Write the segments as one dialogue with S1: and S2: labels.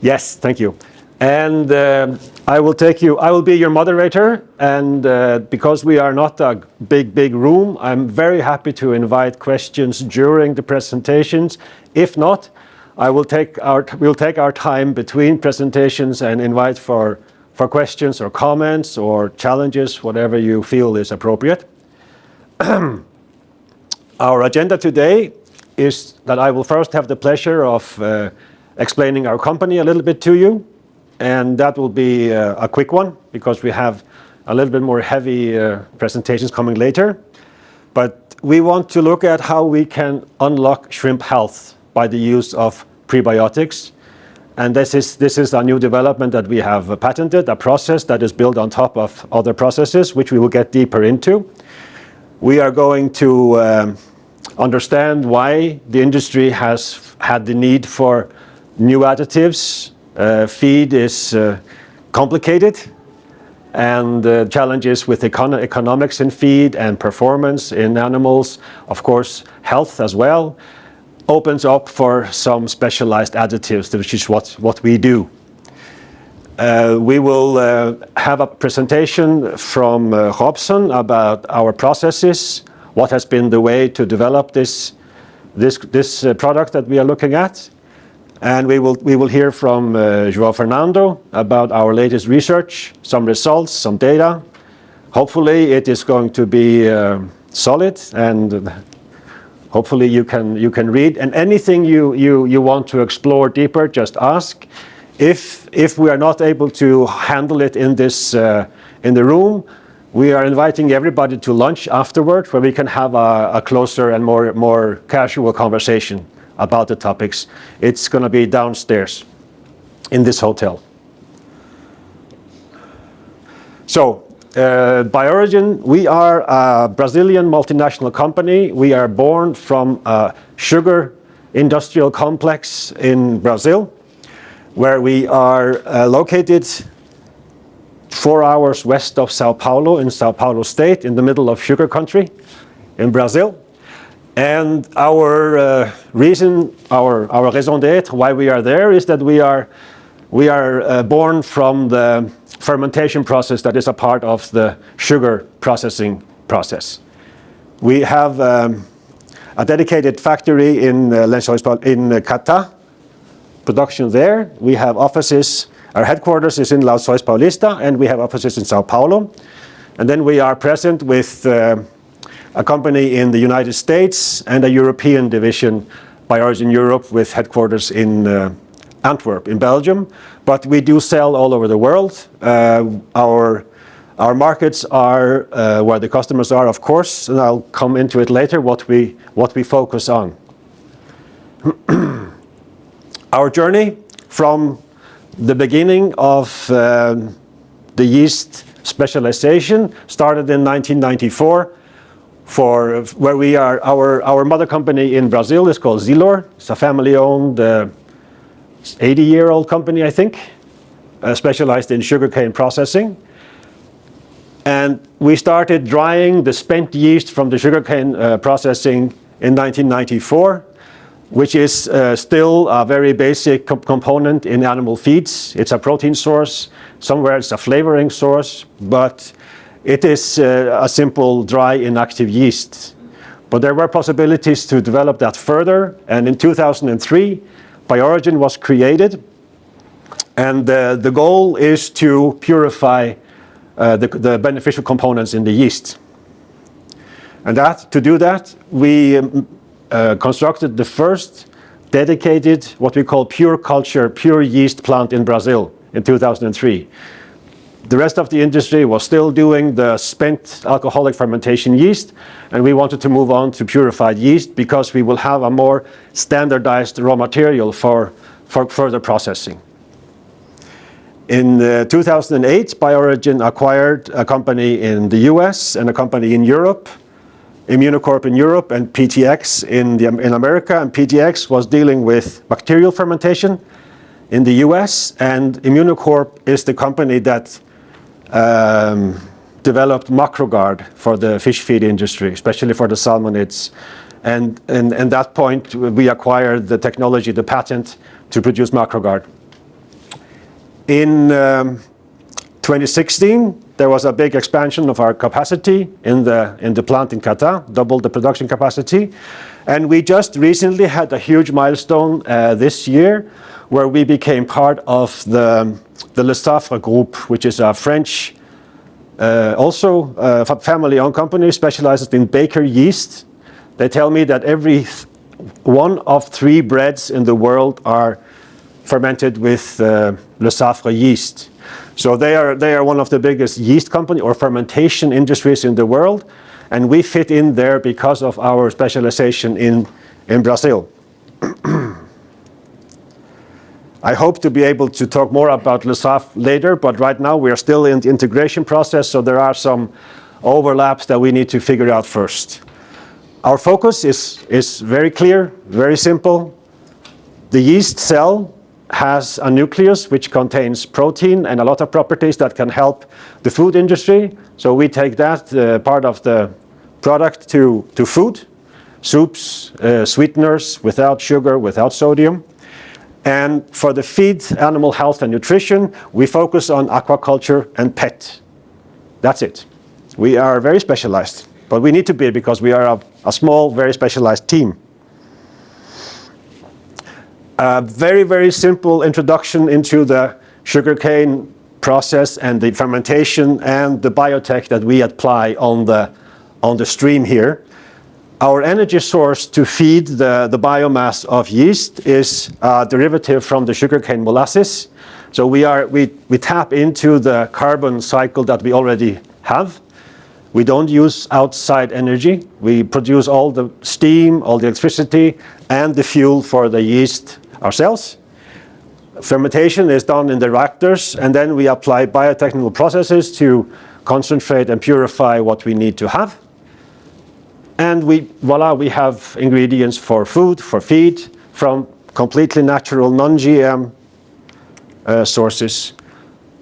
S1: Yes, thank you. And I will be your moderator, and because we are not a big room, I'm very happy to invite questions during the presentations. If not, we'll take our time between presentations and invite for questions or comments or challenges, whatever you feel is appropriate. Our agenda today is that I will first have the pleasure of explaining our company a little bit to you, and that will be a quick one because we have a little bit more heavy presentations coming later. But we want to look at how we can unlock shrimp health by the use of prebiotics, and this is a new development that we have patented, a process that is built on top of other processes, which we will get deeper into. We are going to understand why the industry has had the need for new additives. Feed is complicated, and challenges with economics in feed and performance in animals, of course health as well, opens up for some specialized additives, which is what we do. We will have a presentation from Robson about our processes, what has been the way to develop this product that we are looking at. And we will hear from João Fernando about our latest research, some results, some data. Hopefully it is going to be solid, and hopefully you can read. And anything you want to explore deeper, just ask. If we are not able to handle it in the room, we are inviting everybody to lunch afterward, where we can have a closer and more casual conversation about the topics. It's going to be downstairs in this hotel. So, Biorigin, we are a Brazilian multinational company. We are born from a sugar industrial complex in Brazil, where we are located 4 hours west of Sao Paulo, in Sao Paulo state, in the middle of sugar country in Brazil. And our reason, our raison d'être, why we are there, is that we are born from the fermentation process that is a part of the sugar processing process. We have a dedicated factory in Catar, production there. We have offices, our headquarters is in Lençóis Paulista, and we have offices in Sao Paulo. And then we are present with a company in the United States and a European division, Biorigin Europe, with headquarters in Antwerp, in Belgium. But we do sell all over the world. Our markets are where the customers are, of course, and I'll come into it later, what we focus on. Our journey from the beginning of the yeast specialization started in 1994. Where we are, our mother company in Brazil is called Zilor. It's a family-owned 80-year-old company, I think, specialized in sugarcane processing. And we started drying the spent yeast from the sugarcane processing in 1994, which is still a very basic component in animal feeds. It's a protein source. Somewhere it's a flavoring source, but it is a simple dry inactive yeast. But there were possibilities to develop that further, and in 2003 Biorigin was created, and the goal is to purify the beneficial components in the yeast. And to do that, we constructed the first dedicated, what we call pure culture, pure yeast plant in Brazil in 2003. The rest of the industry was still doing the spent alcoholic fermentation yeast, and we wanted to move on to purified yeast because we will have a more standardized raw material for further processing. In 2008, Biorigin acquired a company in the US and a company in Europe, Immunocorp in Europe and PTX in America, and PTX was dealing with bacterial fermentation in the US, and Immunocorp is the company that developed MacroGuard for the fish feed industry, especially for the salmonids. And at that point, we acquired the technology, the patent, to produce MacroGuard. In 2016, there was a big expansion of our capacity in the plant in Qatar, doubled the production capacity. And we just recently had a huge milestone this year where we became part of the Le Saffre group, which is a French, also family-owned company specialized in baker yeast. They tell me that every one of 3 breads in the world are fermented with Le Saffre yeast. So they are one of the biggest yeast company or fermentation industries in the world, and we fit in there because of our specialization in Brazil. I hope to be able to talk more about Le Saffre later, but right now we are still in the integration process, so there are some overlaps that we need to figure out first. Our focus is very clear, very simple. The yeast cell has a nucleus which contains protein and a lot of properties that can help the food industry. So we take that part of the product to food, soups, sweeteners without sugar, without sodium. And for the feed, animal health and nutrition, we focus on aquaculture and pet. That's it. We are very specialized, but we need to be because we are a small, very specialized team. A very, very simple introduction into the sugarcane process and the fermentation and the biotech that we apply on the stream here. Our energy source to feed the biomass of yeast is a derivative from the sugarcane molasses. So we tap into the carbon cycle that we already have. We don't use outside energy. We produce all the steam, all the electricity, and the fuel for the yeast ourselves. Fermentation is done in the reactors, and then we apply biotechnical processes to concentrate and purify what we need to have. And voila, we have ingredients for food, for feed, from completely natural, non-GM sources.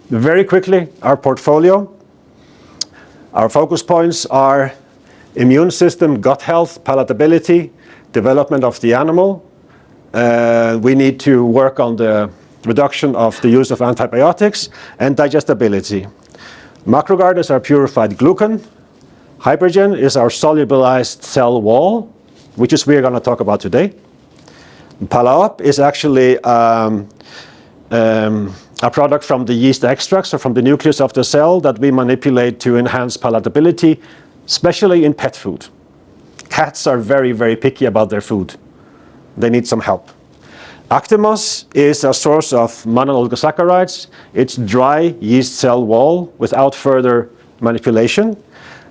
S1: Very quickly, our portfolio. Our focus points are immune system, gut health, palatability, development of the animal. We need to work on the reduction of the use of antibiotics and digestibility. Macrogard is our purified glucan. Hydrogen is our solubilized cell wall, which is we're going to talk about today. Palaop is actually a product from the yeast extracts or from the nucleus of the cell that we manipulate to enhance palatability, especially in pet food. Cats are very, very picky about their food. They need some help. Actimos is a source of mononucleosaccharides. It's dry yeast cell wall without further manipulation.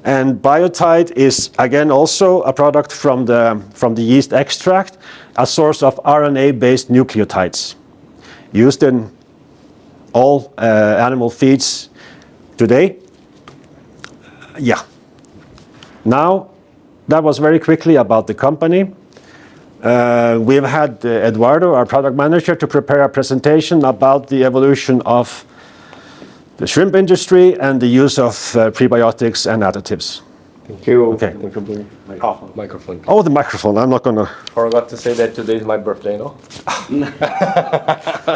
S1: And Biotide is again also a product from the yeast extract, a source of RNA-based nucleotides used in all animal feeds today. Yeah. Now, that was very quickly about the company. We've had Eduardo, our product manager, to prepare a presentation about the evolution of the shrimp industry and the use of prebiotics and additives.
S2: Thank you.
S1: Okay.
S2: Thank you. Microphone.
S1: Oh, the microphone. I'm not gonna.
S2: Forgot to say that today is my birthday, no?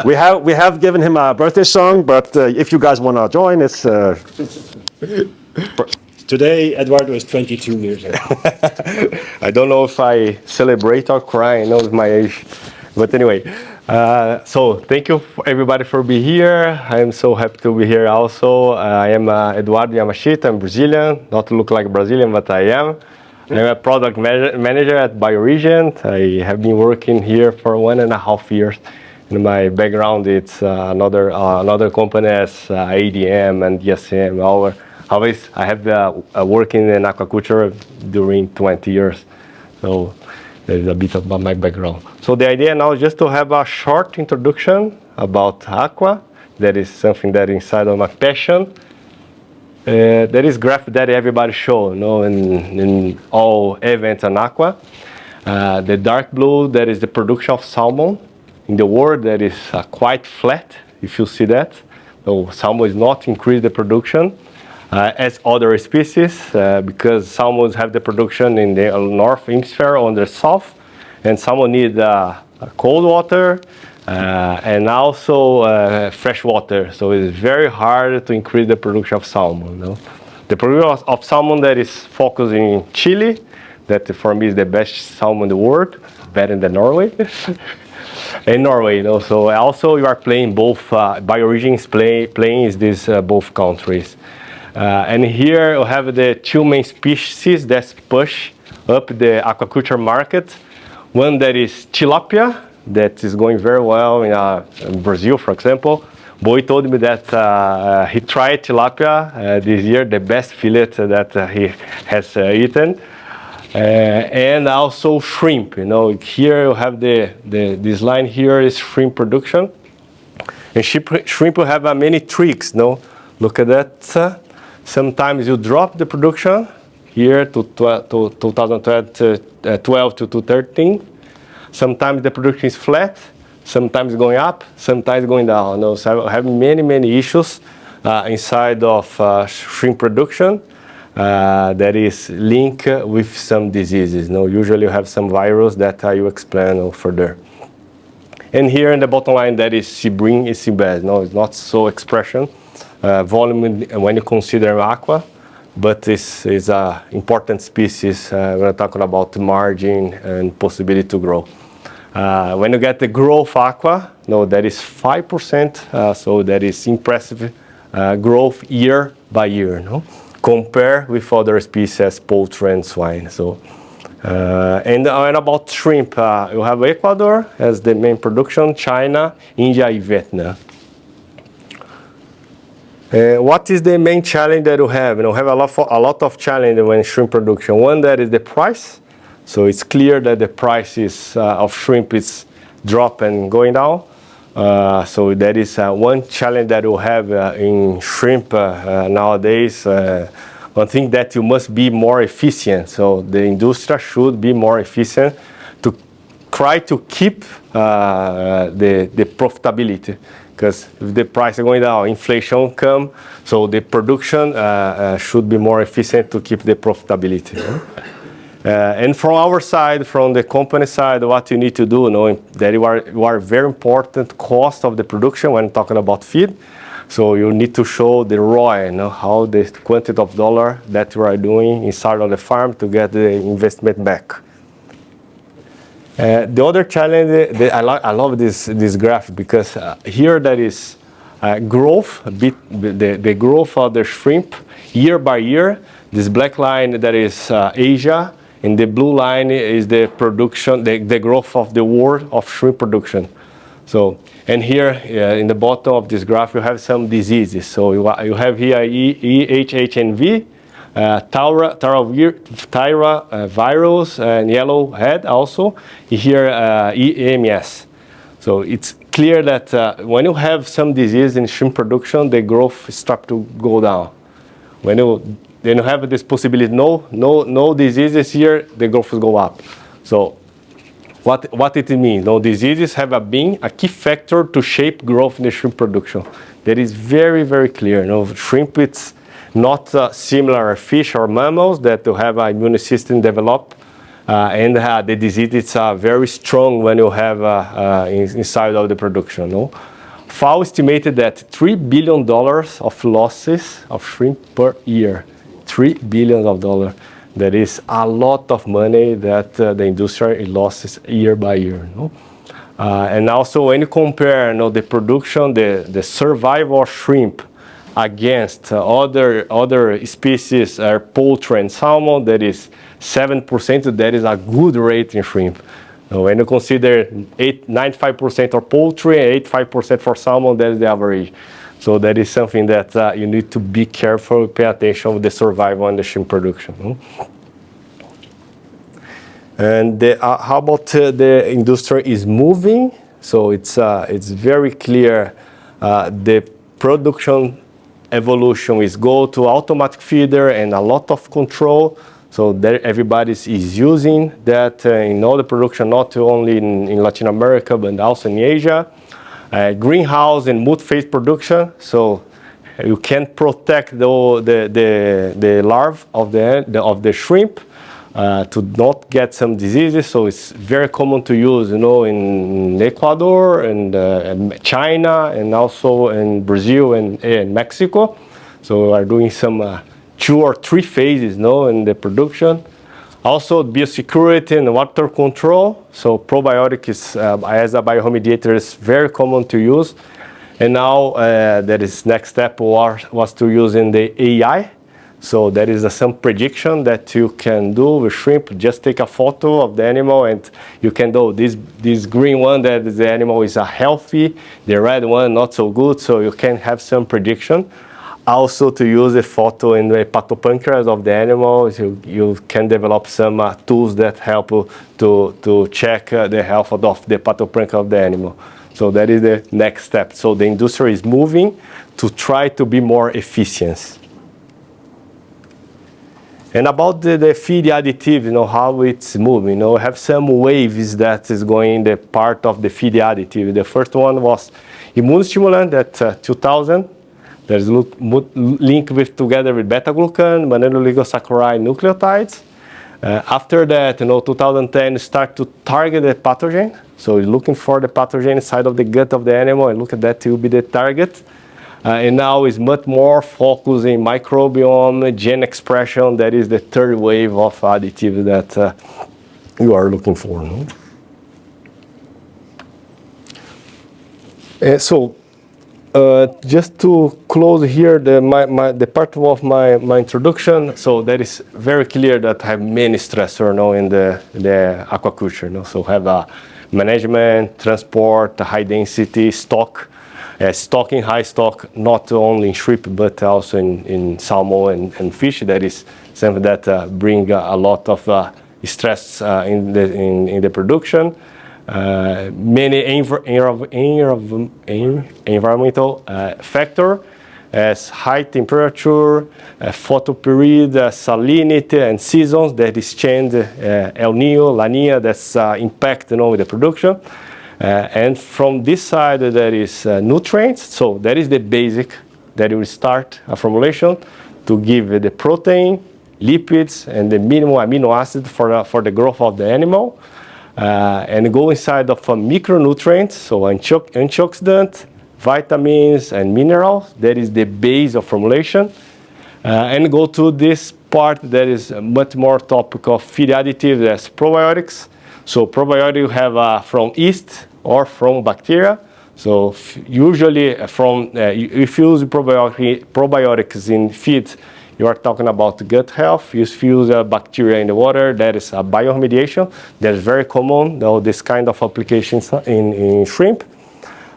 S1: We have given him a birthday song, but if you guys wanna join, it's. Today, Eduardo is 22 years old.
S2: I don't know if I celebrate or cry. I know it's my age, but anyway. So thank you everybody for being here. I am so happy to be here also. I am Eduardo Yamashita. I'm Brazilian. Not to look like Brazilian, but I am. I'm a product manager at Biorigin. I have been working here for 1.5 years. In my background, it's another company as ADM and DSM. Always, I have working in aquaculture during 20 years. So there's a bit about my background. So the idea now is just to have a short introduction about aqua. That is something that inside of my passion. There is graph that everybody show, in all events on aqua. The dark blue, that is the production of salmon. In the world, that is quite flat, if you see that. So salmon is not increase the production as other species, because salmons have the production in the north hemisphere on the south, and salmon need cold water, and also fresh water. So it's very hard to increase the production of salmon. No? The production of salmon that is focused in Chile, that for me is the best salmon in the world, better than Norway. In Norway, so also you are playing both. Biorigin is playing these both countries, and here you have the two main species that push up the aquaculture market. One that is tilapia, that is going very well in Brazil, for example. Boy told me that he tried tilapia this year, the best fillet that he has eaten. And also shrimp. Here you have this line here is shrimp production, and shrimp will have many tricks. Look at that. Sometimes you drop the production here to 2012 to 2013. Sometimes the production is flat. Sometimes going up. Sometimes going down. So I have many issues inside of shrimp production. That is linked with some diseases. Usually you have some virus that I will explain further. And here in the bottom line, that is Sebring is Seabass. It's not so expression volume when you consider aqua, but it's an important species when we're talking about the margin and possibility to grow. When you get the growth aqua, that is 5%. So that is impressive growth year by year. Compare with other species, poultry and swine. So, and about shrimp, you have Ecuador as the main production, China, India, and Vietnam. What is the main challenge that you have? You have a lot of challenge when shrimp production. One that is the price. So it's clear that the prices of shrimp is drop and going down. So that is one challenge that you have in shrimp nowadays. One thing that you must be more efficient. So the industry should be more efficient to try to keep the profitability. Because if the price is going down, inflation come. So the production should be more efficient to keep the profitability. And from our side, from the company side, what you need to do, knowing that you are very important cost of the production when talking about feed. So you need to show the ROI, how the quantity of dollar that you are doing inside of the farm to get the investment back. The other challenge, I love this graph because here that is growth, the growth of the shrimp year by year. This black line that is Asia. And the blue line is the production, the growth of the world of shrimp production. So, and here in the bottom of this graph, you have some diseases. So you have here EHHNV, Thyra virus, and yellow head also. Here EMS. So it's clear that when you have some disease in shrimp production, the growth starts to go down. Then you have this possibility, no diseases here, the growth will go up. So what it means? No diseases have been a key factor to shape growth in the shrimp production. That is very clear. Shrimp, it's not similar fish or mammals that you have an immune system develop. And the disease is very strong when you have inside of the production. FAO estimated that $3 billion of losses of shrimp per year. $3 billion. That is a lot of money that the industry loses year by year. And also when you compare the production, the survival of shrimp against other species, poultry and salmon, that is 7%. That is a good rate in shrimp. When you consider 95% for poultry and 85% for salmon, that is the average. So that is something that you need to be careful, pay attention with the survival and the shrimp production. And how about the industry is moving? So it's very clear the production evolution is go to automatic feeder and a lot of control. So there everybody is using that in all the production, not only in Latin America, but also in Asia. Greenhouse and multi-phase production, so you can protect the larvae of the shrimp to not get some diseases. So it's very common to use, in Ecuador and China, and also in Brazil and Mexico. So we are doing some 2 or 3 phases, in the production. Also, biosecurity and water control. So probiotic is, as a bioremediator, is very common to use. And now that is next step was to use in the AI. So there is some prediction that you can do with shrimp. Just take a photo of the animal and you can do this green one, that the animal is healthy, the red one not so good, so you can have some prediction. Also to use a photo in the hepatopancreas of the animal, you can develop some tools that help to check the health of the hepatopancreas of the animal. So that is the next step. So the industry is moving to try to be more efficient. And about the feed additive, how it's moving. We have some waves that is going the part of the feed additive. The first one was immunostimulant at 2000. There's linked together with beta-glucan, mananolignosaccharide nucleotides. After that, 2010, start to target the pathogen. So you're looking for the pathogen inside of the gut of the animal, and look at that will be the target. And now is much more focused in microbiome, gene expression. That is the third wave of additive that you are looking for. So just to close here the part of my introduction, so that is very clear that I have many stressors in the aquaculture. So have a management, transport, high density, stock. Stocking high stock, not only in shrimp but also in salmon and fish. That is something that bring a lot of stress in the production. Many environmental factor as high temperature, photo period, salinity, and seasons that is changed. El Nino, La Nina, that's impact with the production. And from this side, there is nutrients. So that is the basic that will start a formulation to give the protein, lipids, and the minimum amino acid for the growth of the animal. And go inside of micronutrients, so antioxidant, vitamins, and minerals. That is the base of formulation. And go to this part that is much more topic of feed additives as probiotics. So probiotic you have from yeast or from bacteria. So usually if you use probiotics in feed, you are talking about gut health. You use bacteria in the water. That is a bioremediation. That is very common, this kind of applications in shrimp.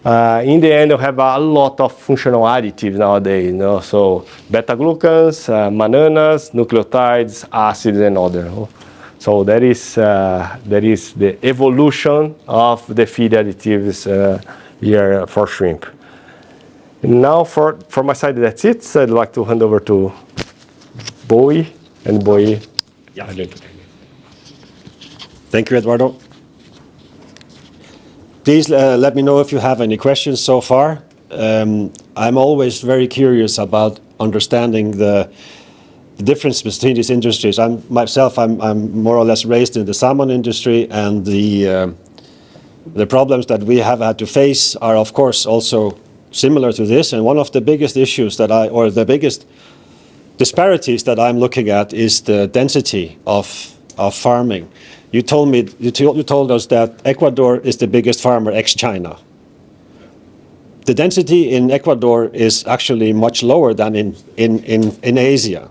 S2: In the end, you have a lot of functional additives nowadays. So beta-glucans, mannans, nucleotides, acids, and other. So that is the evolution of the feed additives here for shrimp. Now for my side, that's it. So I'd like to hand over to Bowie. And Bowie.
S1: Yeah. Thank you, Eduardo. Please let me know if you have any questions so far. I'm always very curious about understanding the difference between these industries. I'm more or less raised in the salmon industry, and the problems that we have had to face are, of course, also similar to this. And one of the biggest issues the biggest disparities that I'm looking at is the density of farming. You told us that Ecuador is the biggest farmer ex-China. The density in Ecuador is actually much lower than in Asia.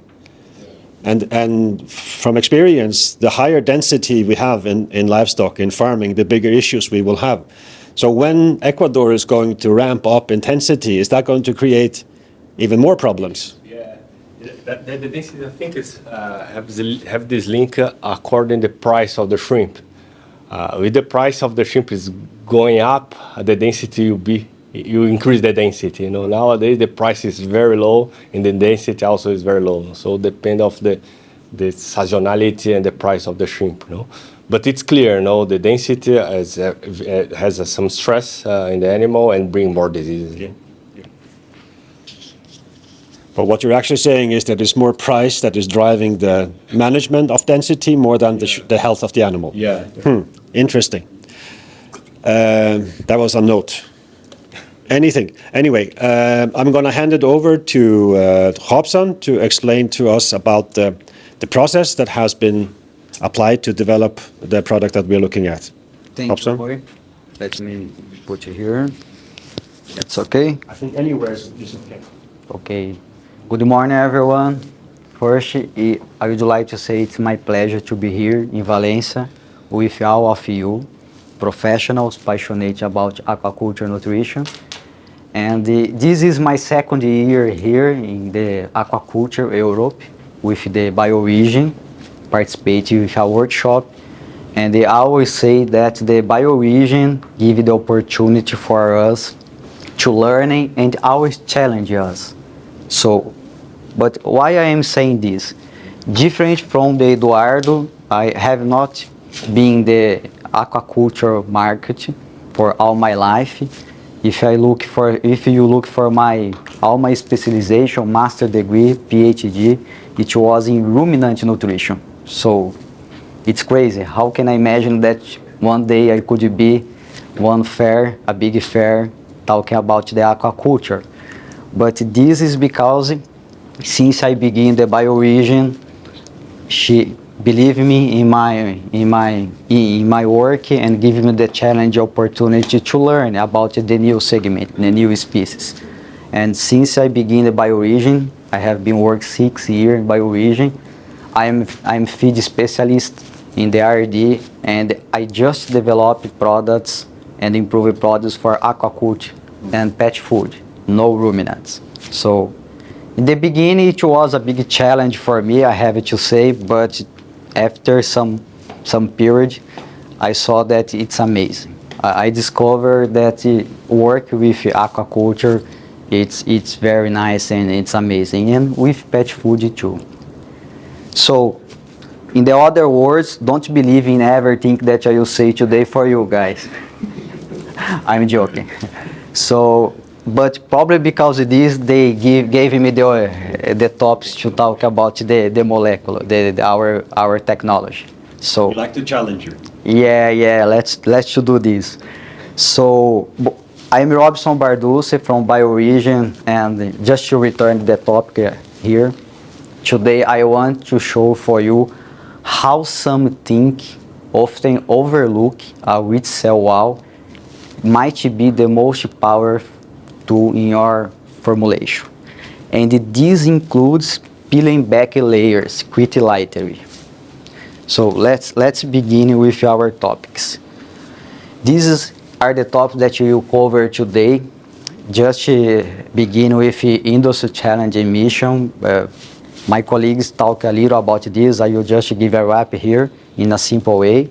S1: And from experience, the higher density we have in livestock, in farming, the bigger issues we will have. So when Ecuador is going to ramp up intensity, is that going to create even more problems?
S2: Yeah, the density, I think, is have this link according to the price of the shrimp. With the price of the shrimp is going up, the density will be. You increase the density. Nowadays the price is very low and the density also is very low. So depend of the seasonality and the price of the shrimp. But it's clear, the density has some stress in the animal and bring more diseases.
S1: Yeah. But what you're actually saying is that it's more price that is driving the management of density more than the health of the animal.
S2: Yeah.
S1: Interesting. That was a note. Anyway, I'm going to hand it over to Robson to explain to us about the process that has been applied to develop the product that we're looking at.
S3: Thank
S1: Robson?
S3: you, Roy. Let me put it here. That's okay?
S1: I think anywhere is okay.
S3: Okay. Good morning, everyone. First, I would like to say it's my pleasure to be here in Valencia with all of you, professionals passionate about aquaculture nutrition. And this is my second year here in the Aquaculture Europe with the Biorigin, participating with a workshop. And they always say that the Biorigin give the opportunity for us to learning and always challenge us. So, but why I am saying this? Different from the Eduardo, I have not been in the aquaculture market for all my life. If you look for all my specialization, master degree, PhD, it was in ruminant nutrition. So it's crazy. How can I imagine that one day I could be a big fair, talking about the aquaculture? But this is because since I began the Biorigin, she believed me in my work and gave me the challenge opportunity to learn about the new segment, the new species. And since I began the Biorigin, I have been working 6 years in Biorigin. I'm feed specialist in the R&D, and I just developed products and improved products for aquaculture and pet food, no ruminants. So in the beginning, it was a big challenge for me, I have to say, but after some period, I saw that it's amazing. I discovered that work with aquaculture, it's very nice and it's amazing, and with pet food too. So, in the other words, don't believe in everything that I will say today for you guys. I'm joking. So, but probably because of this, they gave me the topics to talk about the molecule, our technology. So
S1: We'd like to challenge you.
S3: yeah, let's do this. So I'm Robson Barduce from Biorigin, and just to return the topic here, today I want to show for you how something often overlooked, a wheat cell wall, might be the most powerful tool in your formulation. And this includes peeling back layers quite lightly. So let's begin with our topics. These are the topics that we will cover today. Just begin with industry challenge emission. My colleagues talk a little about this. I will just give a wrap here in a simple way.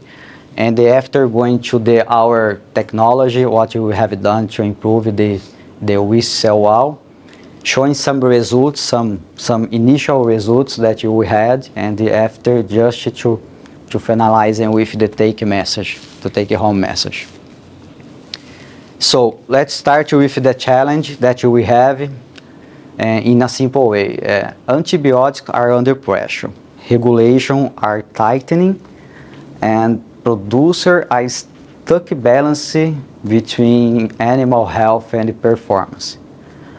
S3: And after going to our technology, what we have done to improve the wheat cell wall, showing some results, some initial results that we had, and after just to finalize and with the take home message. So let's start with the challenge that we have in a simple way. Antibiotics are under pressure. Regulation are tightening, and producer are stuck balancing between animal health and performance.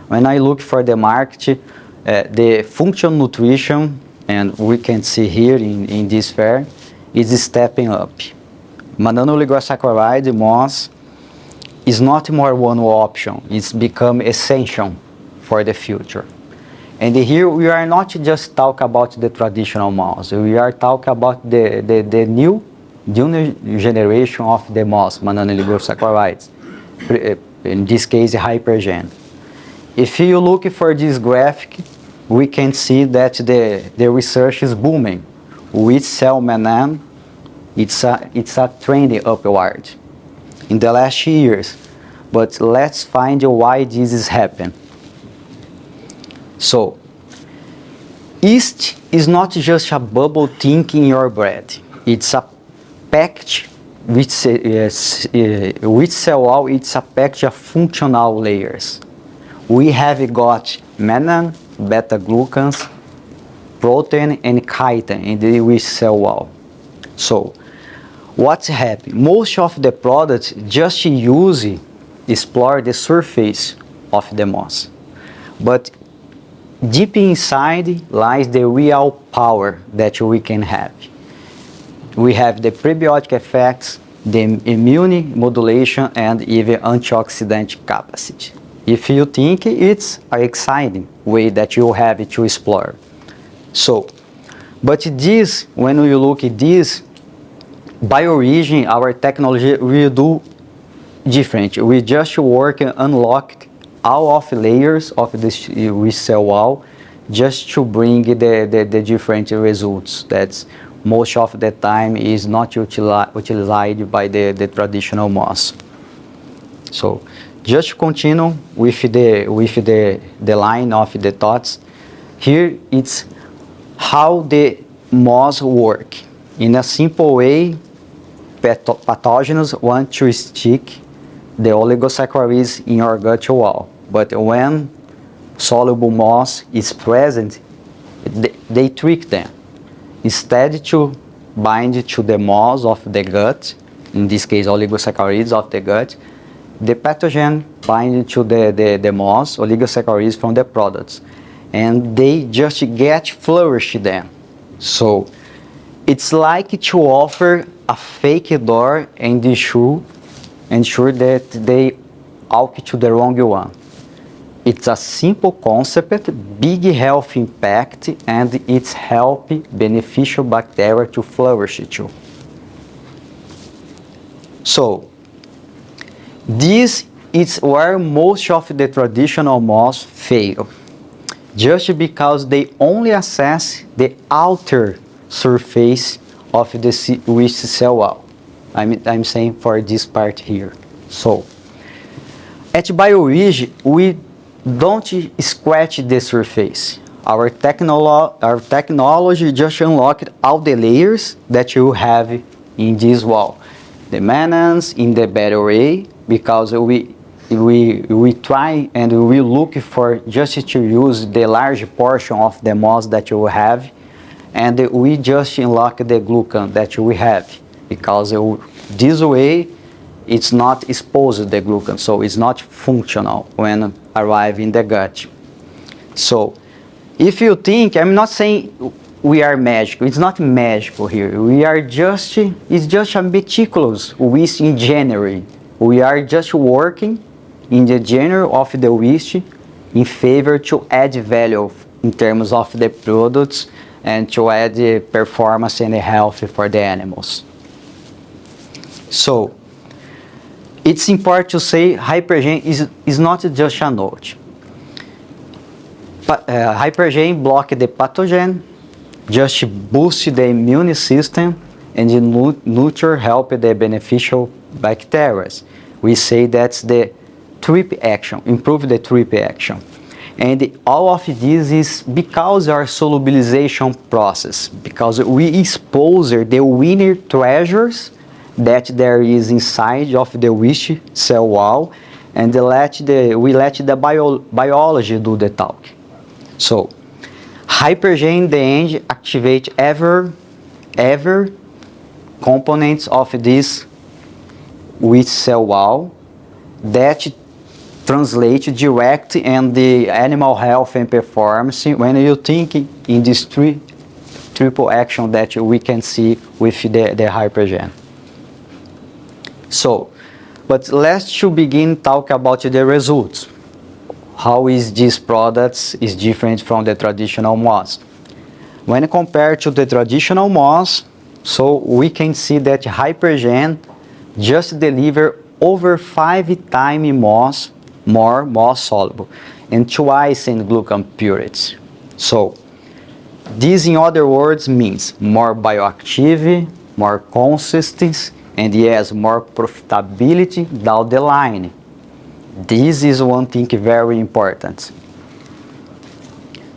S3: When I look for the market, the functional nutrition, and we can see here in this fair, is stepping up. Mononucleosaccharide, MOS, is not more one option. It's become essential for the future. And here we are not just talking about the traditional MOS. We are talking about the new generation of the MOS, mononucleosaccharides. In this case, Hypergen. If you look for this graphic, we can see that the research is booming. With cell menan, it's a trend upward in the last years. But let's find why this is happening. So, yeast is not just a bubble thing in your bread. It's a package with cell wall. It's a package of functional layers. We have got menan, beta-glucans, protein, and chitin in the yeast cell wall. So, what's happening? Most of the products just explore the surface of the moss. But deep inside lies the real power that we can have. We have the prebiotic effects, the immune modulation, and even antioxidant capacity. If you think it's an exciting way that you have to explore. So, but this, when we look at this, Biorigin, our technology, we do different. We just work and unlock all of layers of this yeast cell wall just to bring the different results. That's most of the time is not utilized by the traditional moss. So just continue with the line of the thoughts. Here it's how the moss work. In a simple way, pathogens want to stick the oligosaccharides in your gut wall. But when soluble moss is present, they trick them. Instead to bind to the moss of the gut, in this case oligosaccharides of the gut, the pathogen bind to the moss, oligosaccharides from the products. And they just get flourished then. So it's like to offer a fake door and ensure that they walk to the wrong one. It's a simple concept, big health impact, and it's help beneficial bacteria to flourish too. So this is where most of the traditional moss fail, just because they only assess the outer surface of the yeast cell wall. I'm saying for this part here. So at Biorigin, we don't scratch the surface. Our technology just unlocked all the layers that you have in this wall. The maintenance in the better way, because we try and we look for just to use the large portion of the moss that you have, and we just unlock the glucan that we have, because this way it's not exposed the glucan, so it's not functional when arrive in the gut. So if you think, I'm not saying we are magical, it's not magical here. We are just, it's just a meticulous yeast in January. We are just working in the genre of the yeast in favor to add value in terms of the products and to add performance and health for the animals. So it's important to say Hypergen is not just a note. But, Hypergen block the pathogen, just boost the immune system, and the nurture help the beneficial bacteria. We say that's the triple action, improve the triple action. And all of this is because our solubilization process, because we expose the winner treasures that there is inside of the yeast cell wall, and we let the biology do the talk. So Hypergen in the end activate every components of this yeast cell wall that translate direct in the animal health and performance when you think in this triple action that we can see with the Hypergen. So, but let's begin talk about the results. How is this product is different from the traditional moss? When compared to the traditional moss, so we can see that Hypergen just deliver over 5 times more moss soluble and twice in glucan purity. So this in other words means more bioactive, more consistency, and yes, more profitability down the line. This is one thing very important.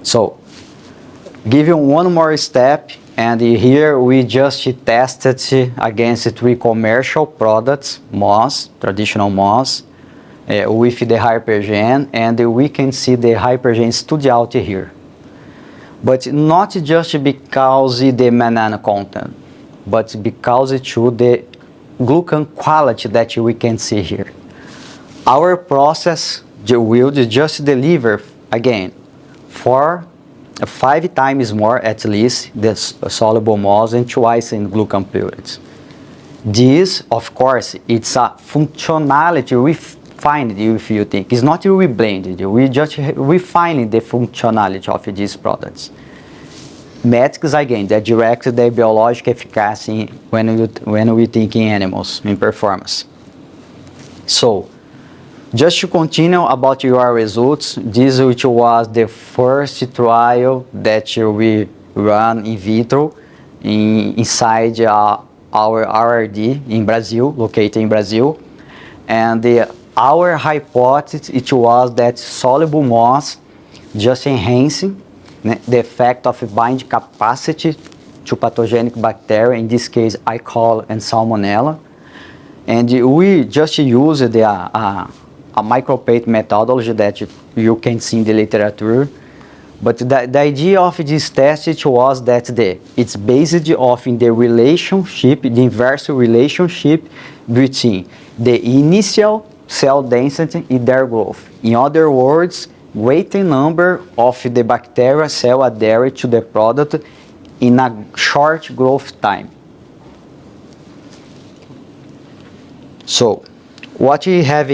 S3: So give you one more step, and here we just tested against 3 commercial products, moss, traditional moss, with the Hypergen, and we can see the Hypergen stood out here. But not just because the banana content, but because to the glucan quality that we can see here. Our process will just deliver, again, 5 times more at least the soluble moss and twice in glucan pellets. This, of course, it's a functionality we find, if you think. It's not reblended, we just refining the functionality of these products. Metrics, again, that direct the biological efficacy when we think in animals, in performance. So, just to continue about your results, this which was the first trial that we run in vitro inside our RRD in Brazil, located in Brazil. And our hypothesis it was that soluble moss just enhancing the effect of binding capacity to pathogenic bacteria, in this case E. coli and Salmonella. And we just used a microplate methodology that you can see in the literature. But the idea of this test it was that it's based off in the relationship, the inverse relationship between the initial cell density and their growth. In other words, greater number of the bacteria cell adhered to the product in a short growth time. So, what we have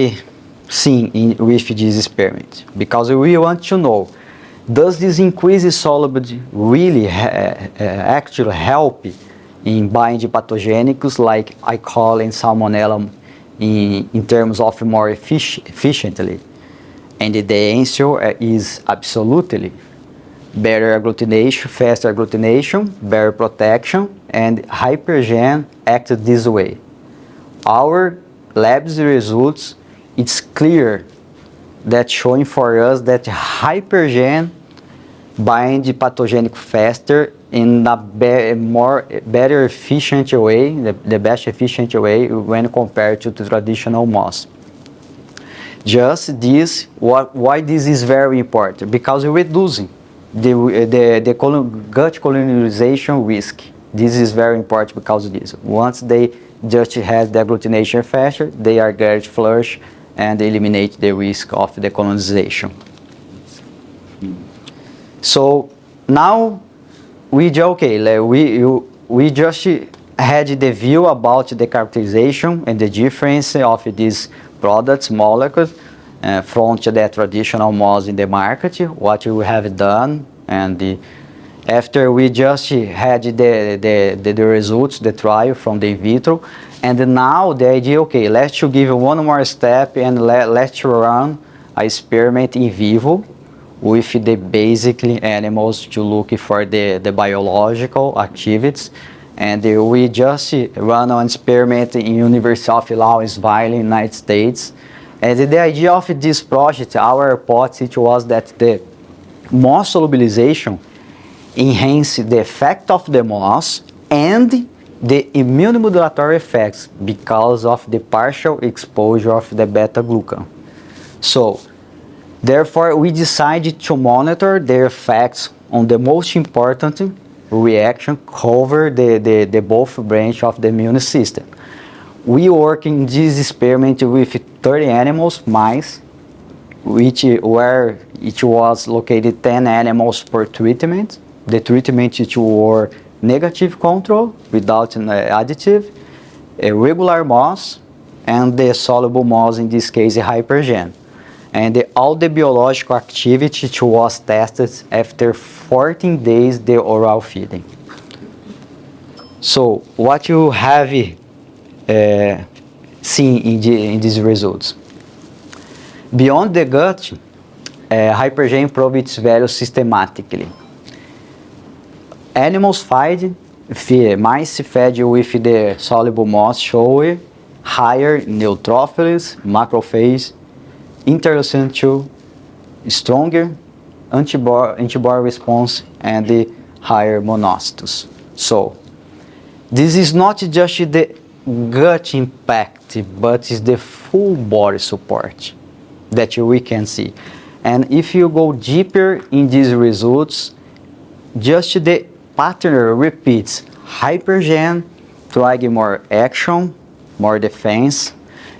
S3: seen with this experiment? Because we want to know, does this increased solubility really actually help in binding pathogenics like E. coli and Salmonella in terms of more efficiently? And the answer is absolutely. Better agglutination, faster agglutination, better protection, and Hypergen acted this way. Our lab's results, it's clear that showing for us that Hypergen bind pathogenic faster in a better efficient way, the best efficient way when compared to the traditional moss. Just this, why this is very important? Because we're reducing the gut colonization risk. This is very important because of this. Once they just have the agglutination faster, they are gut flush and eliminate the risk of the colonization. So now we just had the view about the characterization and the difference of these products, molecules, from the traditional moss in the market, what we have done, and after we just had the results, the trial from the in vitro, and now the idea, okay, let's give one more step and let's run an experiment in vivo with the basically animals to look for the biological activities. And we just run an experiment in University of Louisville, United States. And the idea of this project, our hypothesis was that the moss solubilization enhanced the effect of the moss and the immunomodulatory effects because of the partial exposure of the beta-glucan. So, therefore, we decided to monitor their effects on the most important reaction cover the both branch of the immune system. We work in this experiment with 30 animals, mice, where it was located 10 animals per treatment. The treatment were negative control without an additive, a regular moss, and the soluble moss, in this case, a Hypergen. And all the biological activity was tested after 14 days the oral feeding. So what you have seen in these results? Beyond the gut, Hypergen proved its value systematically. Animals mice fed with the soluble moss show higher neutrophils, macrophage, interleukin 2, stronger antibody response, and the higher monocytes. So, this is not just the gut impact, but it's the full body support. that we can see. And if you go deeper in these results, just the pattern repeats. Hypergen flag more action, more defense,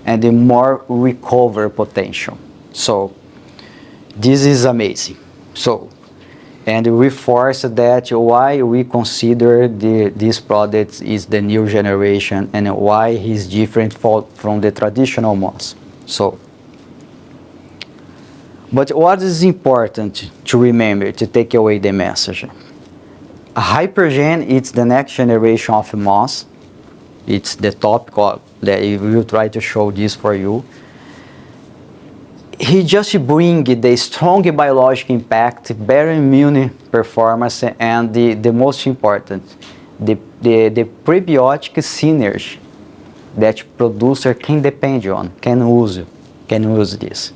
S3: and the more recover potential. So this is amazing. So, and reinforce that why we consider this product is the new generation and why he's different from the traditional moss. So, but what is important to remember, to take away the message? Hypergen, it's the next generation of moss. It's the topic that we will try to show this for you. He just bring the strong biological impact, better immune performance, and the most important, the prebiotic synergy that producer can depend on, can use this.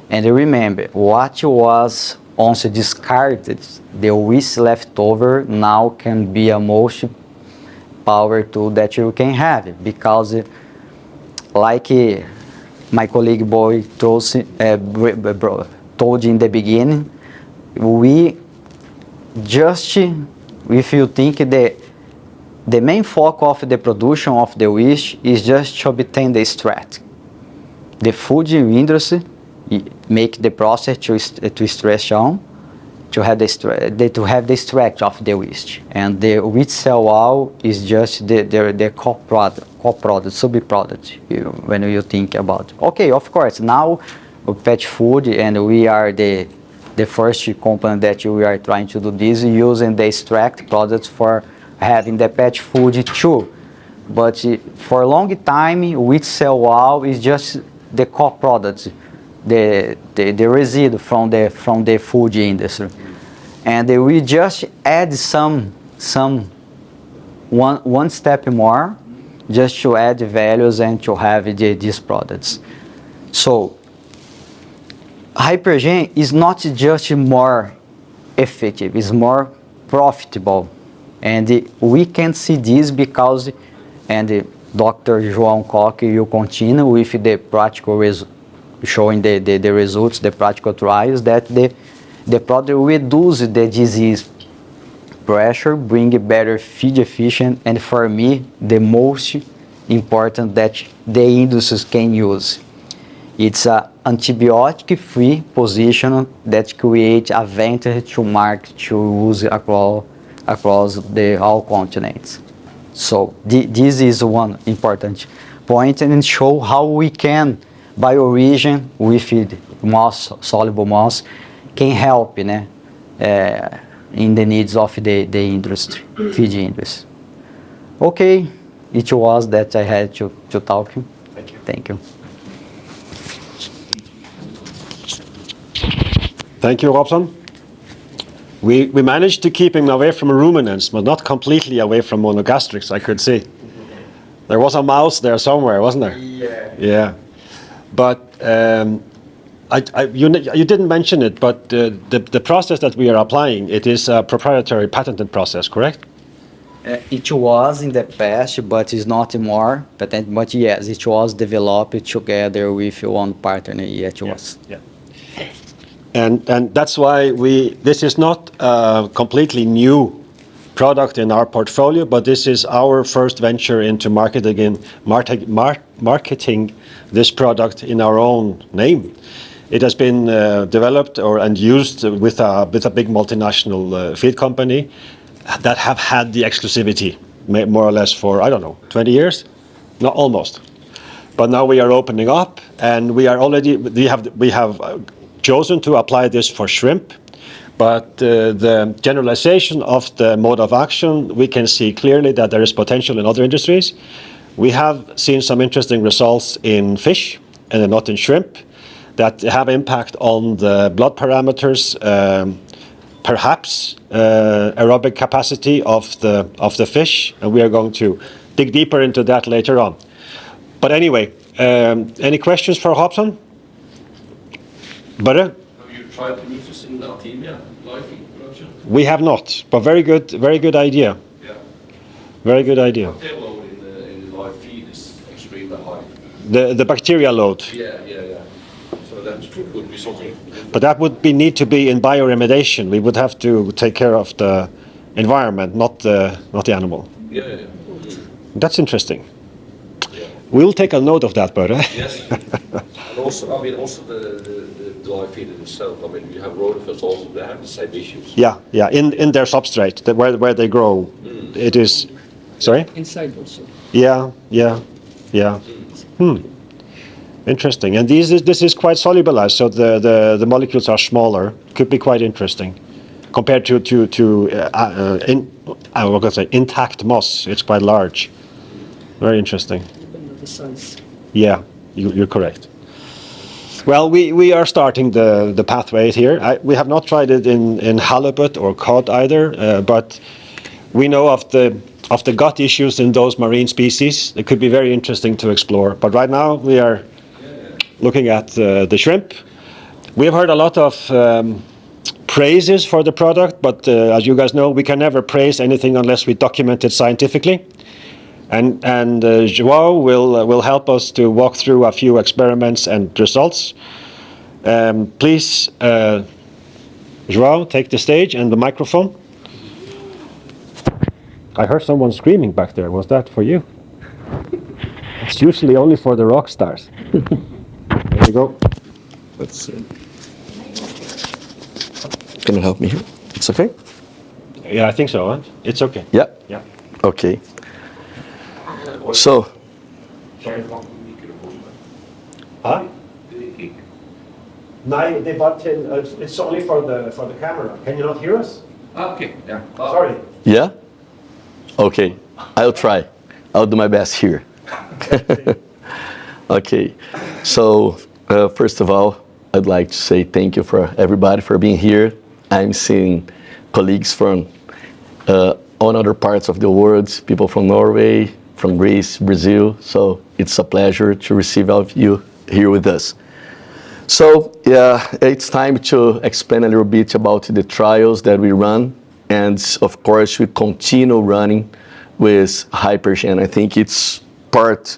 S3: And remember, what was once discarded, the waste leftover now can be a most power tool that you can have, because like my colleague Boy told in the beginning, we just, if you think the main focus of the production of the waste is just to obtain the extract. The food industry make the process to stress on, to have the extract of the waste, and the wheat cell wall is just the co-product, sub-product. When you think about, okay, of course, now pet food, and we are the first company that we are trying to do this using the extract products for having the pet food too. But for a long time, wheat cell wall is just the co-product, the residue from the food industry, and we just add one step more, just to add values and to have these products. So Hypergen is not just more effective, it's more profitable, and we can see this because, and Dr. João Koch will continue with the practical showing the results, the practical trials, that the product reduce the disease pressure, bring better feed efficient, and for me, the most important that the industries can use. It's a antibiotic-free position that creates advantage to market to use across all continents. So this is one important point, and show how we can Biorigin with moss, soluble moss, can help in the needs of the industry, feed industry. Okay, it was that I had to talk.
S2: Thank you.
S3: Thank you.
S1: Thank you, Robson. We managed to keep him away from ruminants, but not completely away from monogastrics, I could see. There was a mouse there somewhere, wasn't there?
S2: Yeah.
S1: Yeah. But you didn't mention it, but the process that we are applying, it is a proprietary patented process, correct?
S3: It was in the past, but it's not more patent. But yes, it was developed together with one partner. Yeah, it was.
S1: Yeah. And that's why this is not a completely new product in our portfolio, but this is our first venture into marketing this product in our own name. It has been developed and used with a big multinational feed company that have had the exclusivity more or less for, I don't know, 20 years? Not almost. But now we are opening up, and we have chosen to apply this for shrimp. But the generalization of the mode of action, we can see clearly that there is potential in other industries. We have seen some interesting results in fish and not in shrimp that have impact on the blood parameters, perhaps aerobic capacity of the fish, and we are going to dig deeper into that later on. But anyway, any questions for Robson? Børre?
S4: Tried to use this in Artemia live feed production?
S1: We have not, but very good idea.
S4: Yeah.
S1: Very good idea.
S4: Bacterial load in the live feed is extremely high.
S1: The bacteria load.
S4: Yeah. So that that would be something.
S1: But that would need to be in bioremediation. We would have to take care of the environment, not the animal.
S4: Yeah.
S1: That's interesting. We'll take a note of that, Börre.
S4: Yes. And also, I mean, also the dry feed itself. I mean, you have rotifers also. They have the same issues.
S1: Yeah. In their substrate, where they grow, it is. Sorry.
S5: Inside also.
S1: Yeah. Interesting. And this is quite solubilized, so the molecules are smaller. Could be quite interesting compared to intact moss. It's quite large. Very interesting.
S5: Depending on the size.
S1: Yeah, you're correct. Well, we are starting the pathway here. We have not tried it in halibut or cod either, but we know of the gut issues in those marine species. It could be very interesting to explore. But right now we are looking at the shrimp. We have heard a lot of praises for the product, but as you guys know, we can never praise anything unless we document it scientifically. And João will help us to walk through a few experiments and results. Please, João, take the stage and the microphone. I heard someone screaming back there. Was that for you? It's usually only for the rock stars. There you go.
S6: Let's see. Can you help me here? It's okay?
S1: Yeah, I think so. Huh? It's okay.
S6: Yeah?
S1: Yeah.
S6: Okay. So,
S1: Huh? No, they bought in. It's only for the camera. Can you not hear us?
S4: Okay. Yeah.
S1: Sorry.
S6: yeah? Okay, I'll try. I'll do my best here. Okay, so first of all, I'd like to say thank you for everybody for being here. I'm seeing colleagues from all other parts of the world, people from Norway, from Greece, Brazil, so it's a pleasure to receive all of you here with us. So yeah, it's time to explain a little bit about the trials that we run, and of course we continue running with Hypergen. I think it's part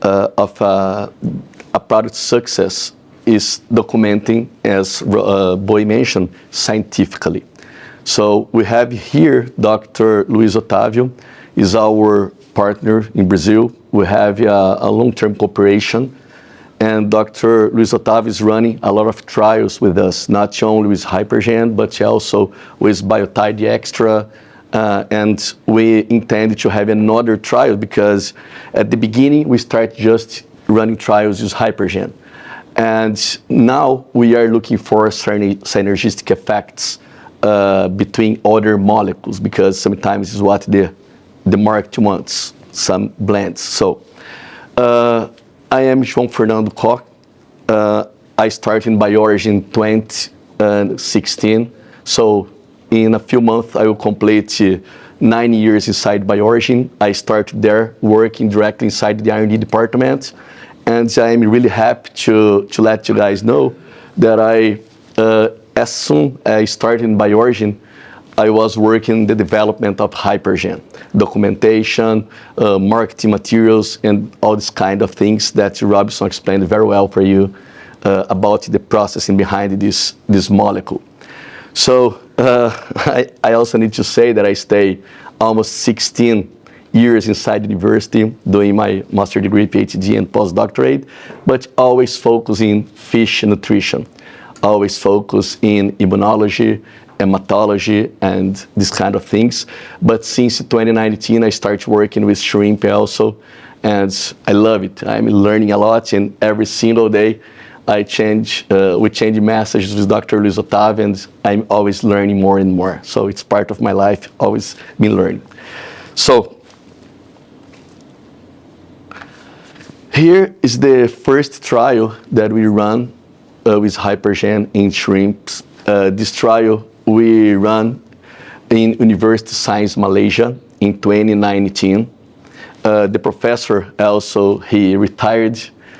S6: of a product success is documenting, as Boy mentioned, scientifically. So we have here Dr. Luiz Otávio is our partner in Brazil. We have a long-term cooperation, and Dr. Luiz Otávio is running a lot of trials with us, not only with Hypergen, but also with Biotide Extra, and we intend to have another trial because at the beginning we start just running trials with Hypergen. And now we are looking for synergistic effects between other molecules, because sometimes is what the market wants, some blends. So I am João Fernando Koch. I started in Biorigin 2016. So in a few months I will complete 9 years inside Biorigin. I started there working directly inside the R&D department. And I'm really happy to let you guys know that as soon as I started in Biorigin, I was working the development of Hypergen, documentation, marketing materials, and all these kind of things that Robson explained very well for you about the processing behind this molecule. So I also need to say that I stay almost 16 years inside the university doing my master degree, PhD, and postdoctorate, but always focus in fish nutrition, always focus in immunology, hematology, and this kind of things. But since 2019, I started working with shrimp also, and I love it. I'm learning a lot, and every single day we change messages with Dr. Luiz Otávio, and I'm always learning more and more. So it's part of my life, always been learning. So here is the first trial that we run with Hypergen in shrimps. This trial we run in University of Science Malaysia in 2019. The professor also, he retired,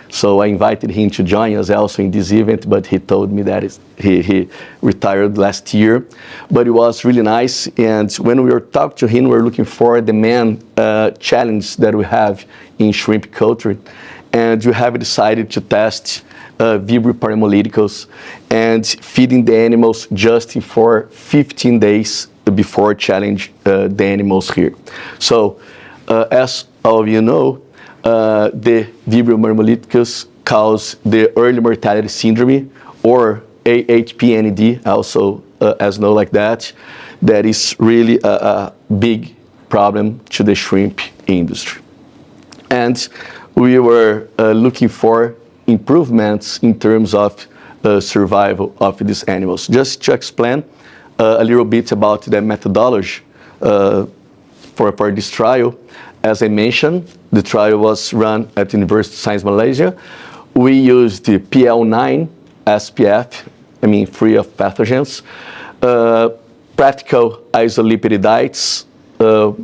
S6: so I invited him to join us also in this event, but he told me that he retired last year. But it was really nice, and when we were talking to him, we were looking for the main challenge that we have in shrimp culture, and we have decided to test Vibrio Paramolíticos and feeding the animals just for 15 days before challenge the animals here. So, as all of you know, the Vibrio Paramolíticos cause the early mortality syndrome, or AHPND, also as known like that. That is really a big problem to the shrimp industry. And we were looking for improvements in terms of survival of these animals. Just to explain a little bit about the methodology for this trial. As I mentioned, the trial was run at University of Science Malaysia. We used the PL9 SPF, free of pathogens, practical isolipid diets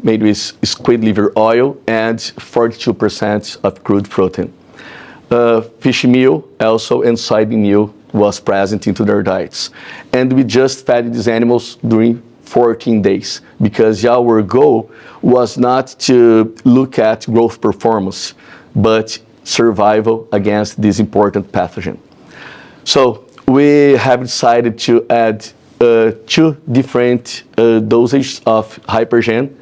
S6: made with squid liver oil and 42% of crude protein. Fish meal also and soybean meal was present into their diets. And we just fed these animals during 14 days because our goal was not to look at growth performance, but survival against this important pathogen. So we have decided to add two different dosages of Hypergen,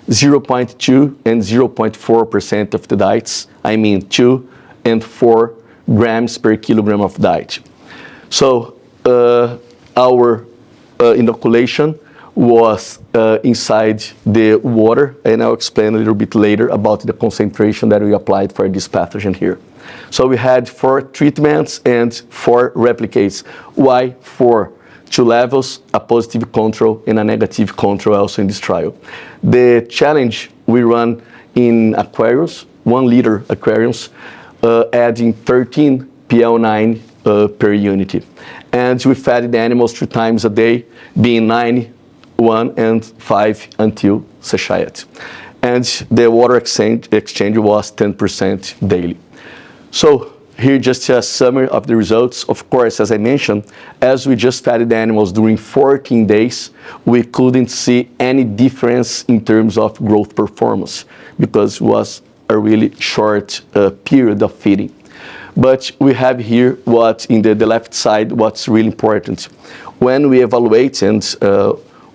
S6: 0.2 and 0.4% of the diets. 2 and 4 grams per kilogram of diet. So our inoculation was inside the water, and I'll explain a little bit later about the concentration that we applied for this pathogen here. So we had 4 treatments and 4 replicates. Why 4? 2 levels, a positive control and a negative control also in this trial. The challenge we run in aquariums, 1 liter aquariums, adding 13 PL9 per unit. And we fed the animals 3 times a day, being 9, 1 and 5 until satiety. And the water exchange was 10% daily. So here just a summary of the results. Of course, as I mentioned, as we just fed the animals during 14 days, we couldn't see any difference in terms of growth performance because it was a really short period of feeding. But we have here what in the left side, what's really important. When we evaluate and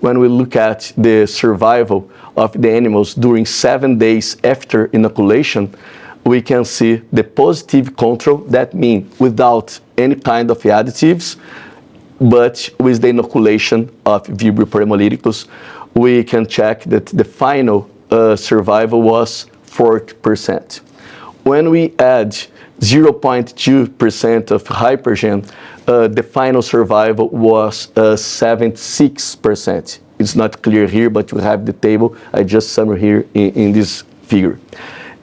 S6: when we look at the survival of the animals during 7 days after inoculation, we can see the positive control. That means without any kind of additives, but with the inoculation of Vibrio Paramolíticos, we can check that the final survival was 40%. When we add 0.2% of Hypergen, the final survival was 76%. It's not clear here, but we have the table. I just summary here in this figure.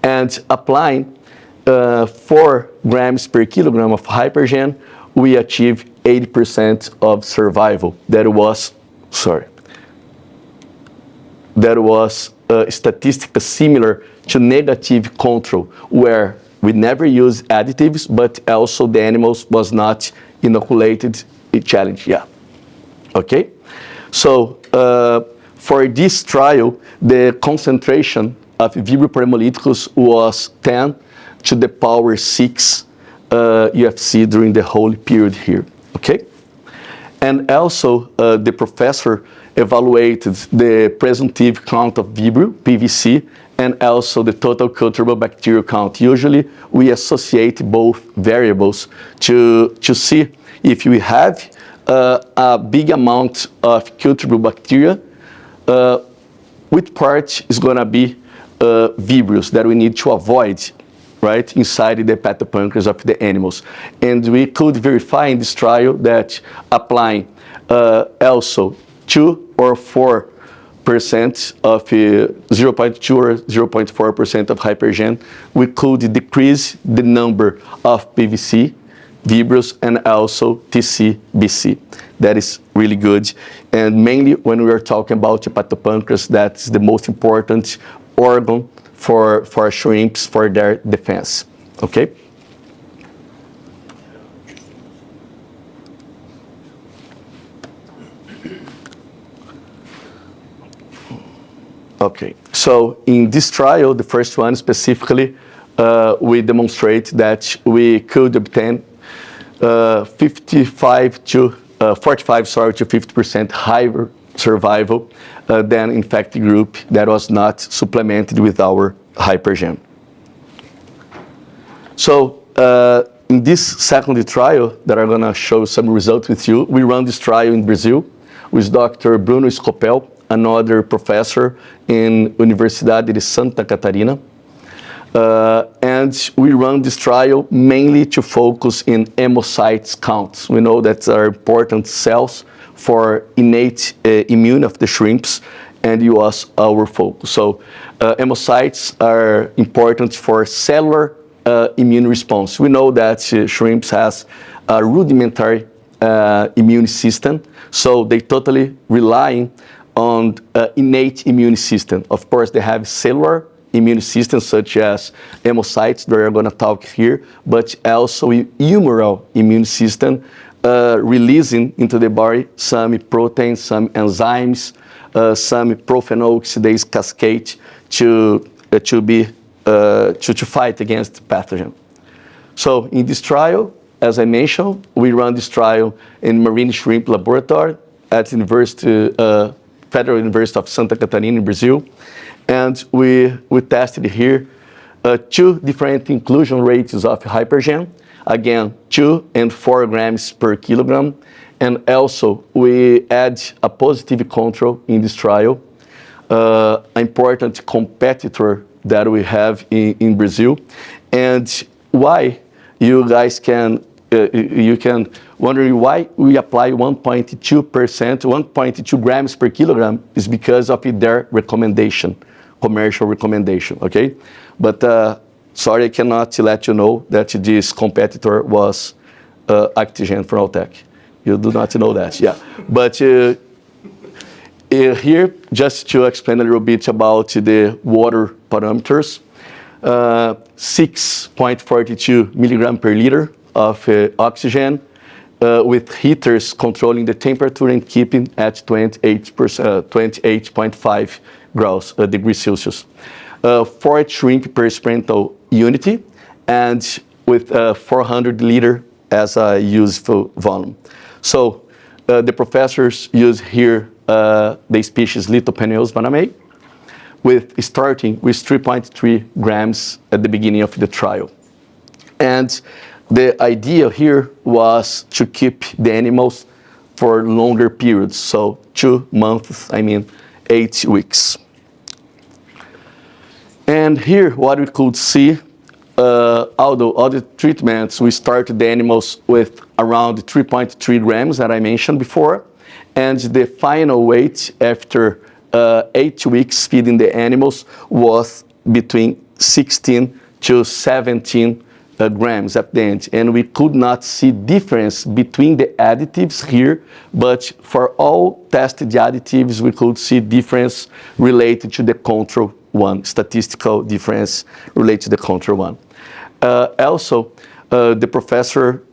S6: And applying 4 grams per kilogram of Hypergen, we achieve 80% of survival. That was statistically similar to negative control, where we never use additives, but also the animals was not inoculated. A challenge, yeah. Okay, so for this trial, the concentration of Vibrio Paramolíticos was 10 to the power 6 UFC during the whole period here. Okay, and also the professor evaluated the presumptive count of Vibrio, PVC, and also the total culturable bacterial count. Usually we associate both variables to see if we have a big amount of culturable bacteria, which part is going to be Vibrios that we need to avoid, right, inside the hepatopancreas of the animals. And we could verify in this trial that applying also 2 or 4% of 0.2 or 0.4% of Hypergen, we could decrease the number of PVC, Vibrios, and also TC, BC. That is really good. And mainly when we are talking about hepatopancreas, that's the most important organ for shrimps, for their defense. Okay? Okay, so in this trial, the first one specifically, we demonstrate that we could obtain 45 to 50% higher survival than infected group that was not supplemented with our Hypergen. So in this second trial that I'm going to show some results with you, we run this trial in Brazil with Dr. Bruno Scopel, another professor in Universidade de Santa Catarina. And we run this trial mainly to focus in hemocytes counts. We know that are important cells for innate immune of the shrimps, and it was our focus. So hemocytes are important for cellular immune response. We know that shrimps has a rudimentary immune system, so they totally rely on innate immune system. Of course, they have cellular immune systems such as hemocytes that we're going to talk here, but also humoral immune system releasing into the body some proteins, some enzymes, some prophenol oxidase cascade to fight against pathogen. So in this trial, as I mentioned, we run this trial in marine shrimp laboratory at Federal University of Santa Catarina in Brazil. And we tested here 2 different inclusion rates of Hypergen, again 2 and 4 grams per kilogram. And also we add a positive control in this trial, an important competitor that we have in Brazil. And why you guys can wonder why we apply 1.2%, 1.2 grams per kilogram is because of their recommendation, commercial recommendation, okay? But sorry, I cannot let you know that this competitor was Actigen from Altec. You do not know that, yeah. But here, just to explain a little bit about the water parameters, 6.42 milligram per liter of oxygen with heaters controlling the temperature and keeping at 28.5 degrees Celsius. 4 shrimp per experimental unity and with 400 liter as a useful volume. So the professors use here the species Lithopeneus vanamei, starting with 3.3 grams at the beginning of the trial. And the idea here was to keep the animals for longer periods, so 2 months, 8 weeks. And here what we could see, although all the treatments, we started the animals with around 3.3 grams that I mentioned before, and the final weight after 8 weeks feeding the animals was between 16 to 17 grams at the end. And we could not see difference between the additives here, but for all tested additives, we could see difference related to the control one, statistical difference related to the control one. Also, the professor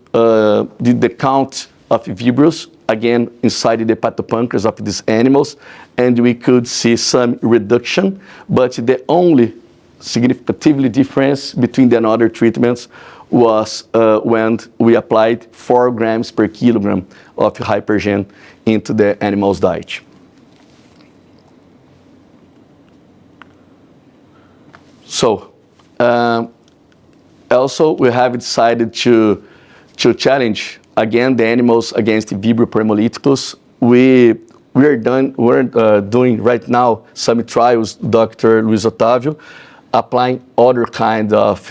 S6: did the count of Vibros, again, inside the hepatopancreas of these animals, and we could see some reduction, but the only significantly difference between the other treatments was when we applied 4 grams per kilogram of Hypergen into the animal's diet. So, also we have decided to challenge again the animals against the Vibrio hemolyticus. We're doing right now some trials, Dr. Luis Otávio, applying other kind of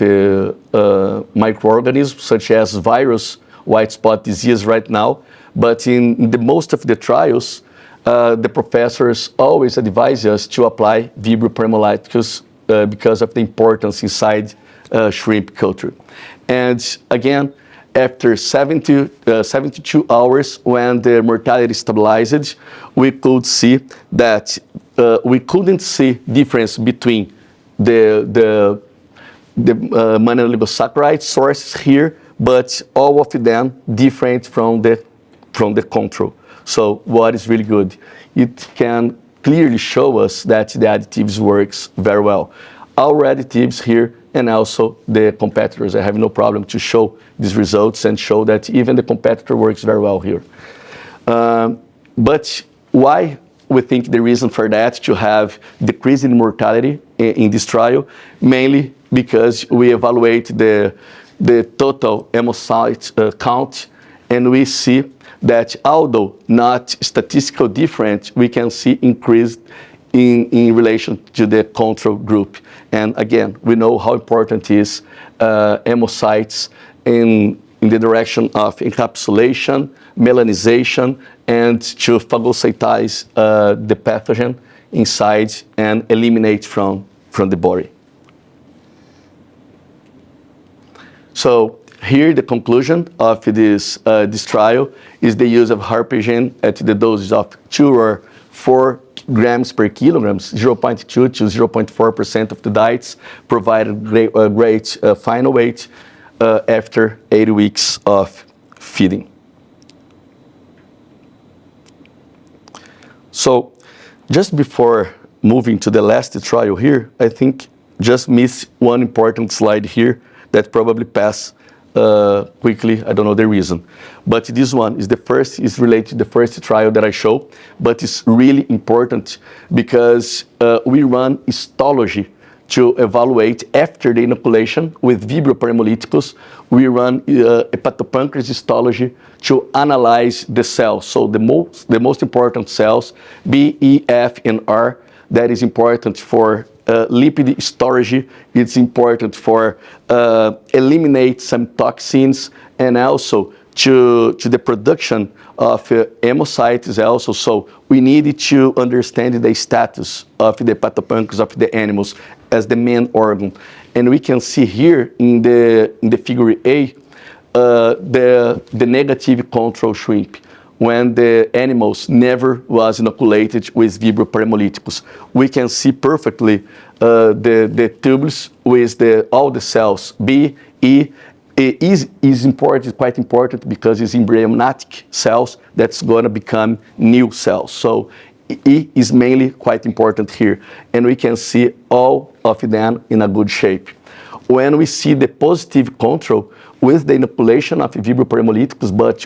S6: microorganisms such as virus, white spot disease right now. But in the most of the trials, the professors always advise us to apply Vibrio hemolyticus because of the importance inside shrimp culture. And again, after 72 hours, when the mortality stabilized, we could see that we couldn't see difference between the monooligosaccharide sources here, but all of them different from the control. So what is really good? It can clearly show us that the additives works very well. Our additives here and also the competitors. I have no problem to show these results and show that even the competitor works very well here. But why we think the reason for that to have decrease in mortality in this trial, mainly because we evaluate the total hemocyte count, and we see that although not statistically different, we can see increase in relation to the control group. And again, we know how important is hemocytes in the direction of encapsulation, melanization, and to phagocytize the pathogen inside and eliminate from the body. So here the conclusion of this trial is the use of Biorigin at the doses of 2 or 4 grams per kilograms, 0.2 to 0.4% of the diets, provided great final weight after 80 weeks of feeding. So just before moving to the last trial here, I think just miss one important slide here that probably pass quickly. I don't know the reason, but this one is is related to the first trial that I show, but it's really important because we run histology to evaluate after the inoculation with Vibrio Parahemolyticus. We run hepatopancreas histology to analyze the cells. So the most important cells, B, E, F, and R, that is important for lipid storage. It's important for eliminate some toxins, and also to the production of hemocytes also. So we need to understand the status of the hepatopancreas of the animals as the main organ. And we can see here in the figure A the negative control shrimp, when the animals never was inoculated with Vibrio Parahemolyticus. We can see perfectly the tubules with all the cells. B, E, is important, quite important, because it's embryonic cells that's going to become new cells. So E is mainly quite important here, and we can see all of them in a good shape. When we see the positive control with the inoculation of Vibrio Parahemolyticus, but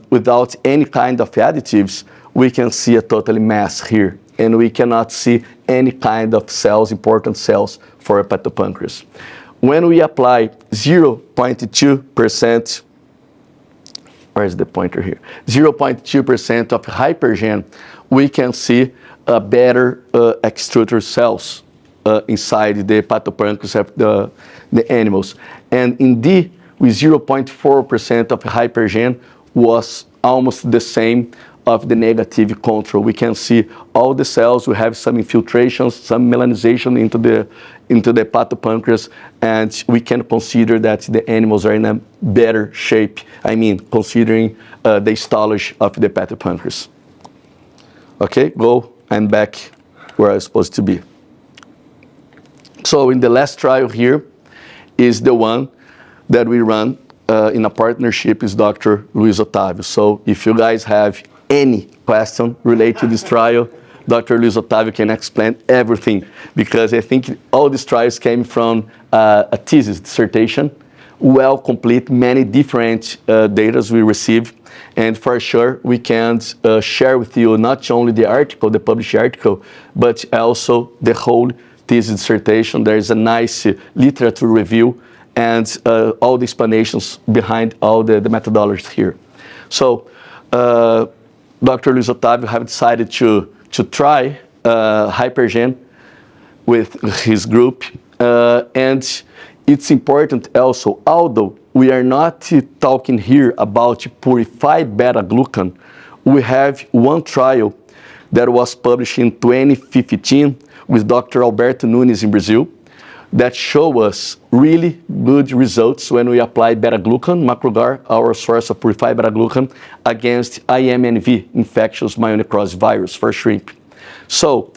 S6: without any kind of additives, we can see a total mass here, and we cannot see any kind of cells, important cells for hepatopancreas. When we apply 0.2%, where's the pointer here? 0.2% of Biorigin, we can see better extruder cells inside the hepatopancreas of the animals. And in D, with 0.4% of Biorigin, was almost the same of the negative control. We can see all the cells. We have some infiltrations, some melanization into the hepatopancreas, and we can consider that the animals are in a better shape. I mean, considering the histology of the hepatopancreas. Okay, I'm back where I was supposed to be. So in the last trial here is the one that we run in a partnership with Dr. Luis Otávio. So if you guys have any question related to this trial, Dr. Luis Otávio can explain everything, because I think all these trials came from a thesis dissertation, well complete, many different data we received, and for sure we can share with you not only the article, the published article, but also the whole thesis dissertation. There is a nice literature review and all the explanations behind all the methodologies here. So Dr. Luis Otávio have decided to try Biorigin with his group, and it's important also, although we are not talking here about purified beta-glucan, we have one trial that was published in 2015 with Dr. Alberto Nunes in Brazil that show us really good results when we apply beta-glucan, macrogar, our source of purified beta-glucan, against IMNV, infectious myonecrosis virus for shrimp. So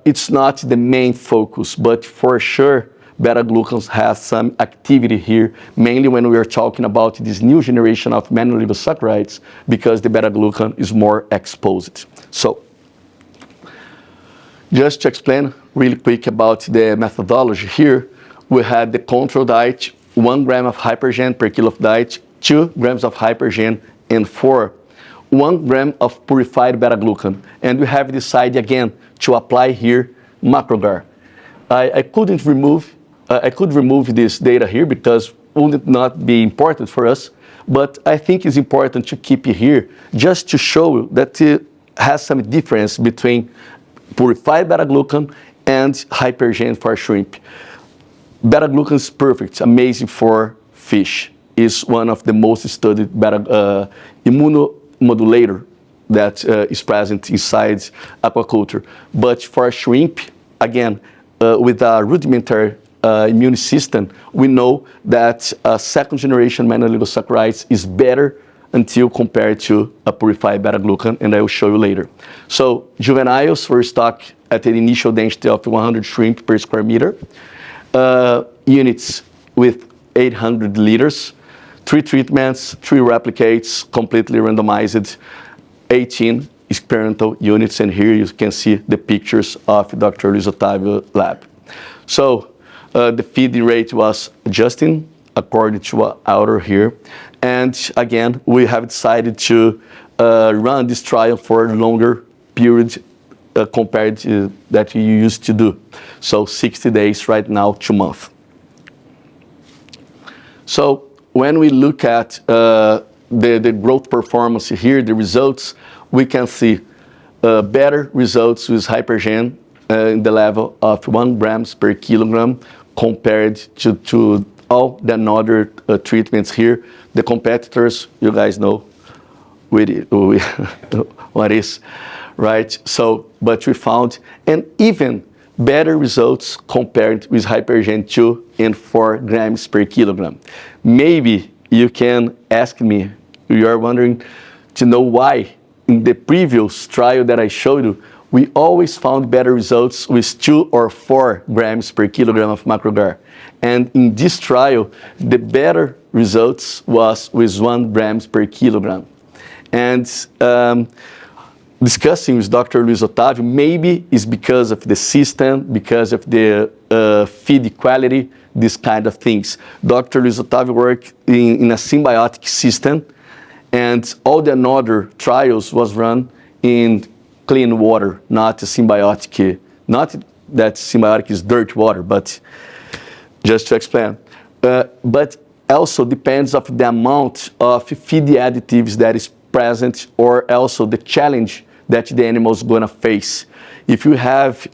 S6: it's not the main focus, but for sure beta-glucans has some activity here, mainly when we are talking about this new generation of monoligosaccharides, because the beta-glucan is more exposed. So Just to explain really quick about the methodology here, we had the control diet, 1 gram of hypergen per kilo of diet, 2 grams of hypergen, and 1 gram of purified beta-glucan. And we have decided again to apply here MacroGar. I could remove this data here because it would not be important for us, but I think it's important to keep it here just to show that it has some difference between purified beta-glucan and hypergen for shrimp. Beta-glucan is perfect, amazing for fish. It's one of the most studied immunomodulator that is present inside aquaculture. But for shrimp, again, with a rudimentary immune system, we know that second generation monoligosaccharides is better until compared to a purified beta-glucan, and I will show you later. So juveniles were stocked at an initial density of 100 shrimp per square meter, units with 800 liters, 3 treatments, 3 replicates, completely randomized, 18 experimental units, and here you can see the pictures of Dr. Luis Otávio lab. So the feeding rate was adjusting according to our order here. And again, we have decided to run this trial for a longer period compared to that you used to do. So 60 days right now, 2 months. So when we look at the growth performance here, the results, we can see better results with hypergen in the level of 1 grams per kilogram compared to all the other treatments here. The competitors, you guys know what is, right? So, but we found an even better results compared with hypergen 2 and 4 grams per kilogram. Maybe you can ask me, you are wondering to know why in the previous trial that I showed you, we always found better results with 2 or 4 grams per kilogram of MacroGar. And in this trial, the better results was with 1 grams per kilogram. And discussing with Dr. Luis Otávio, maybe it's because of the system, because of the feed quality, these kind of things. Dr. Luis Otávio worked in a symbiotic system, and all the other trials was run in clean water, not a symbiotic, not that symbiotic is dirty water, but just to explain. But also depends of the amount of feed additives that is present, or also the challenge that the animal is going to face. If you have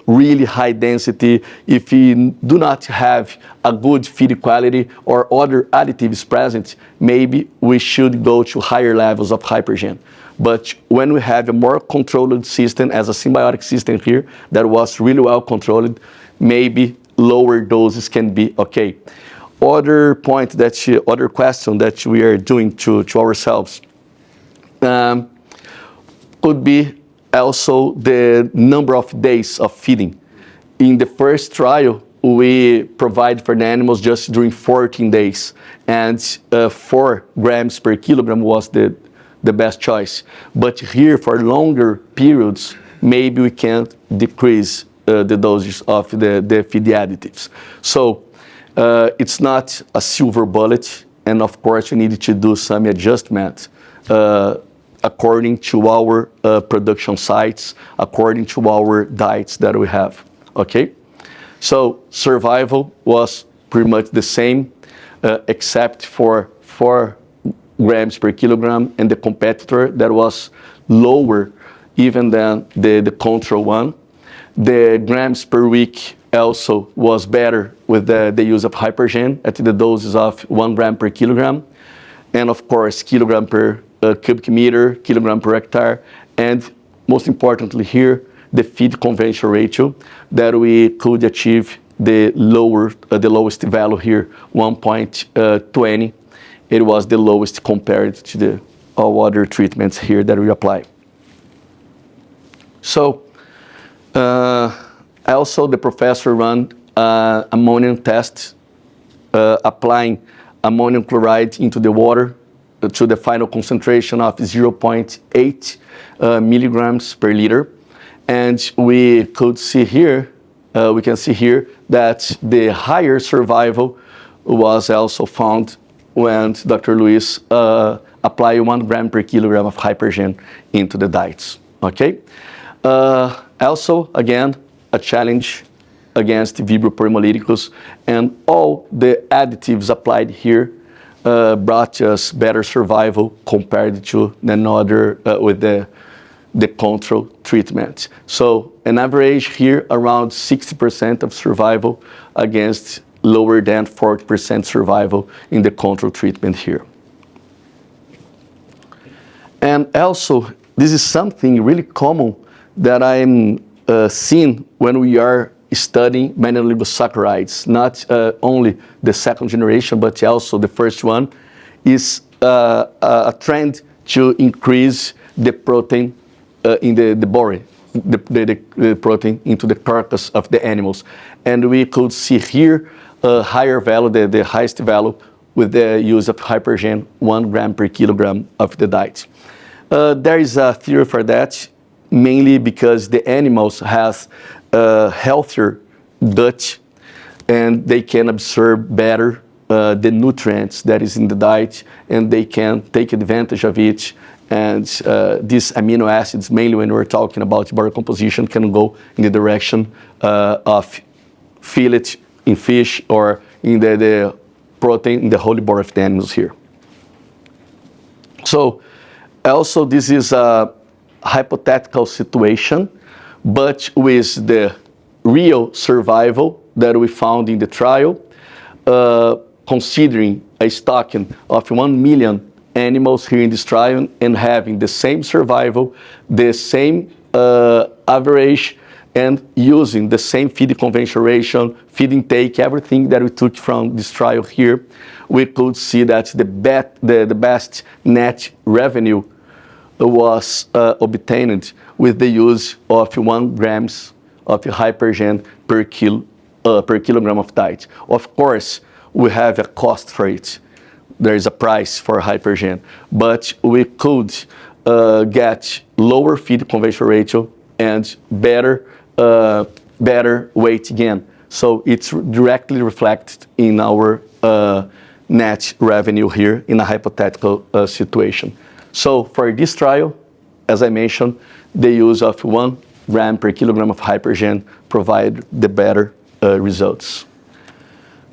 S6: really high density, if you do not have a good feed quality or other additives present, maybe we should go to higher levels of hypergen. But when we have a more controlled system, as a symbiotic system here, that was really well controlled, maybe lower doses can be okay. Other point that, other question that we are doing to ourselves could be also the number of days of feeding. In the first trial, we provide for the animals just during 14 days, and 4 grams per kilogram was the best choice. But here, for longer periods, maybe we can decrease the doses of the feed additives. So it's not a silver bullet, and of course, we need to do some adjustment according to our production sites, according to our diets that we have, okay? So survival was pretty much the same, except for 4 grams per kilogram, and the competitor that was lower even than the control one. The grams per week also was better with the use of hypergen at the doses of 1 gram per kilogram, and of course kilogram per cubic meter, kilogram per hectare, and most importantly here, the feed convention ratio that we could achieve the lowest value here, 1.20. It was the lowest compared to all other treatments here that we apply. So also the professor ran ammonium test, applying ammonium chloride into the water to the final concentration of 0.8 milligrams per liter. And we can see here that the higher survival was also found when Dr. Luis applied 1 gram per kilogram of Hypergen into the diets. Okay. Also, again, a challenge against Vibrio Primolithicus, and all the additives applied here brought us better survival compared to another with the control treatment. So an average here around 60% of survival against lower than 40% survival in the control treatment here. And also, this is something really common that I'm seeing when we are studying mannose-oligosaccharides, not only the second generation, but also the first one, is a trend to increase the protein in the body, the protein into the carcass of the animals. And we could see here a higher value, the highest value, with the use of Hypergen, 1 gram per kilogram of the diet. There is a theory for that, mainly because the animals have healthier gut and they can absorb better the nutrients that is in the diet, and they can take advantage of it. And these amino acids, mainly when we're talking about body composition, can go in the direction of fillet in fish or in the protein in the whole body of the animals here. So also this is a hypothetical situation, but with the real survival that we found in the trial, considering a stocking of 1 million animals here in this trial and having the same survival, the same average, and using the same feed convention ratio, feed intake, everything that we took from this trial here, we could see that the best net revenue was obtained with the use of 1 grams of Hypergen per kilogram of diet. Of course, we have a cost for it. There is a price for Hypergen, but we could get lower feed conversion ratio and better weight gain. So it's directly reflected in our net revenue here in a hypothetical situation. So for this trial, as I mentioned, the use of 1 gram per kilogram of Hypergen provided the better results.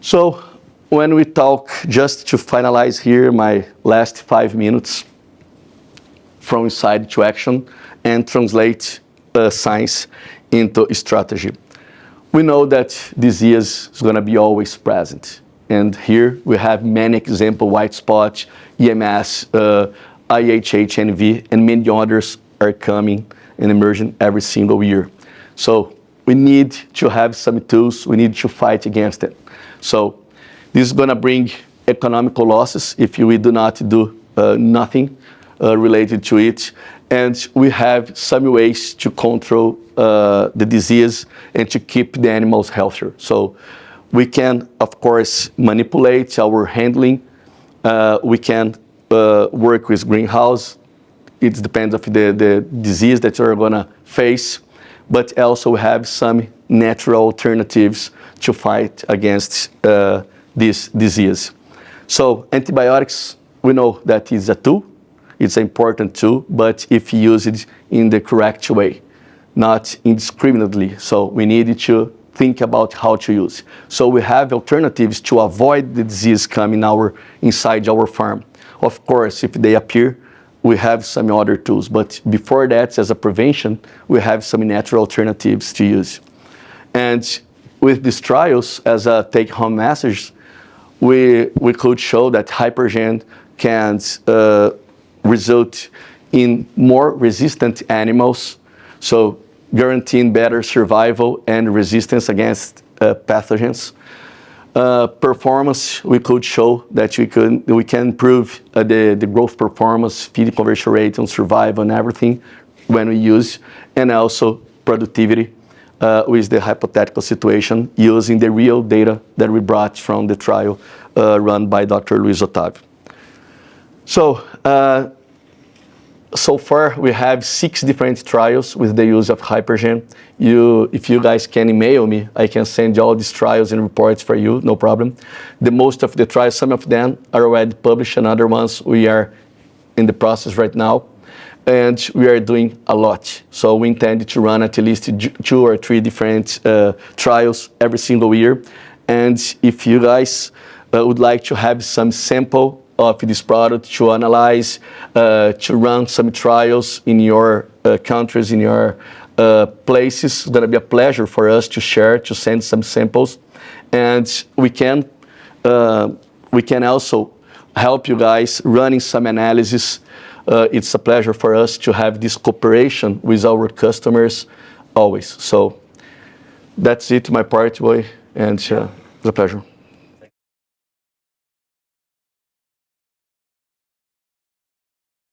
S6: So when we talk, just to finalize here my last 5 minutes, from insight to action and translate science into strategy. We know that disease is going to be always present. And here we have many examples: white spot, EMS, IHHNV, and many others are coming and emerging every single year. So we need to have some tools, we need to fight against it. So this is going to bring economical losses if we do not do nothing related to it. And we have some ways to control the disease and to keep the animals healthier. So we can, of course, manipulate our handling. We can work with greenhouse. It depends on the disease that you're going to face. But also we have some natural alternatives to fight against this disease. So antibiotics, we know that is a tool. It's an important tool, but if you use it in the correct way, not indiscriminately. So we need to think about how to use. So we have alternatives to avoid the disease coming inside our farm. Of course, if they appear, we have some other tools, but before that, as a prevention, we have some natural alternatives to use. And with these trials, as a take-home message, we could show that Hypergen can result in more resistant animals, so guaranteeing better survival and resistance against pathogens. Performance, we could show that we can improve the growth performance, feed conversion rate, and survival and everything when we use, and also productivity with the hypothetical situation using the real data that we brought from the trial run by Dr. Luis Otávio. So So far, we have 6 different trials with the use of Hypergen. If you guys can email me, I can send you all these trials and reports for you, no problem. The most of the trials, some of them are already published, and other ones we are in the process right now. And we are doing a lot. So we intend to run at least 2 or 3 different trials every single year. And if you guys would like to have some sample of this product to analyze, to run some trials in your countries, in your places, it's gonna be a pleasure for us to share, to send some samples. And we can also help you guys running some analysis. It's a pleasure for us to have this cooperation with our customers always. So that's it, my part, boy, and it's a pleasure.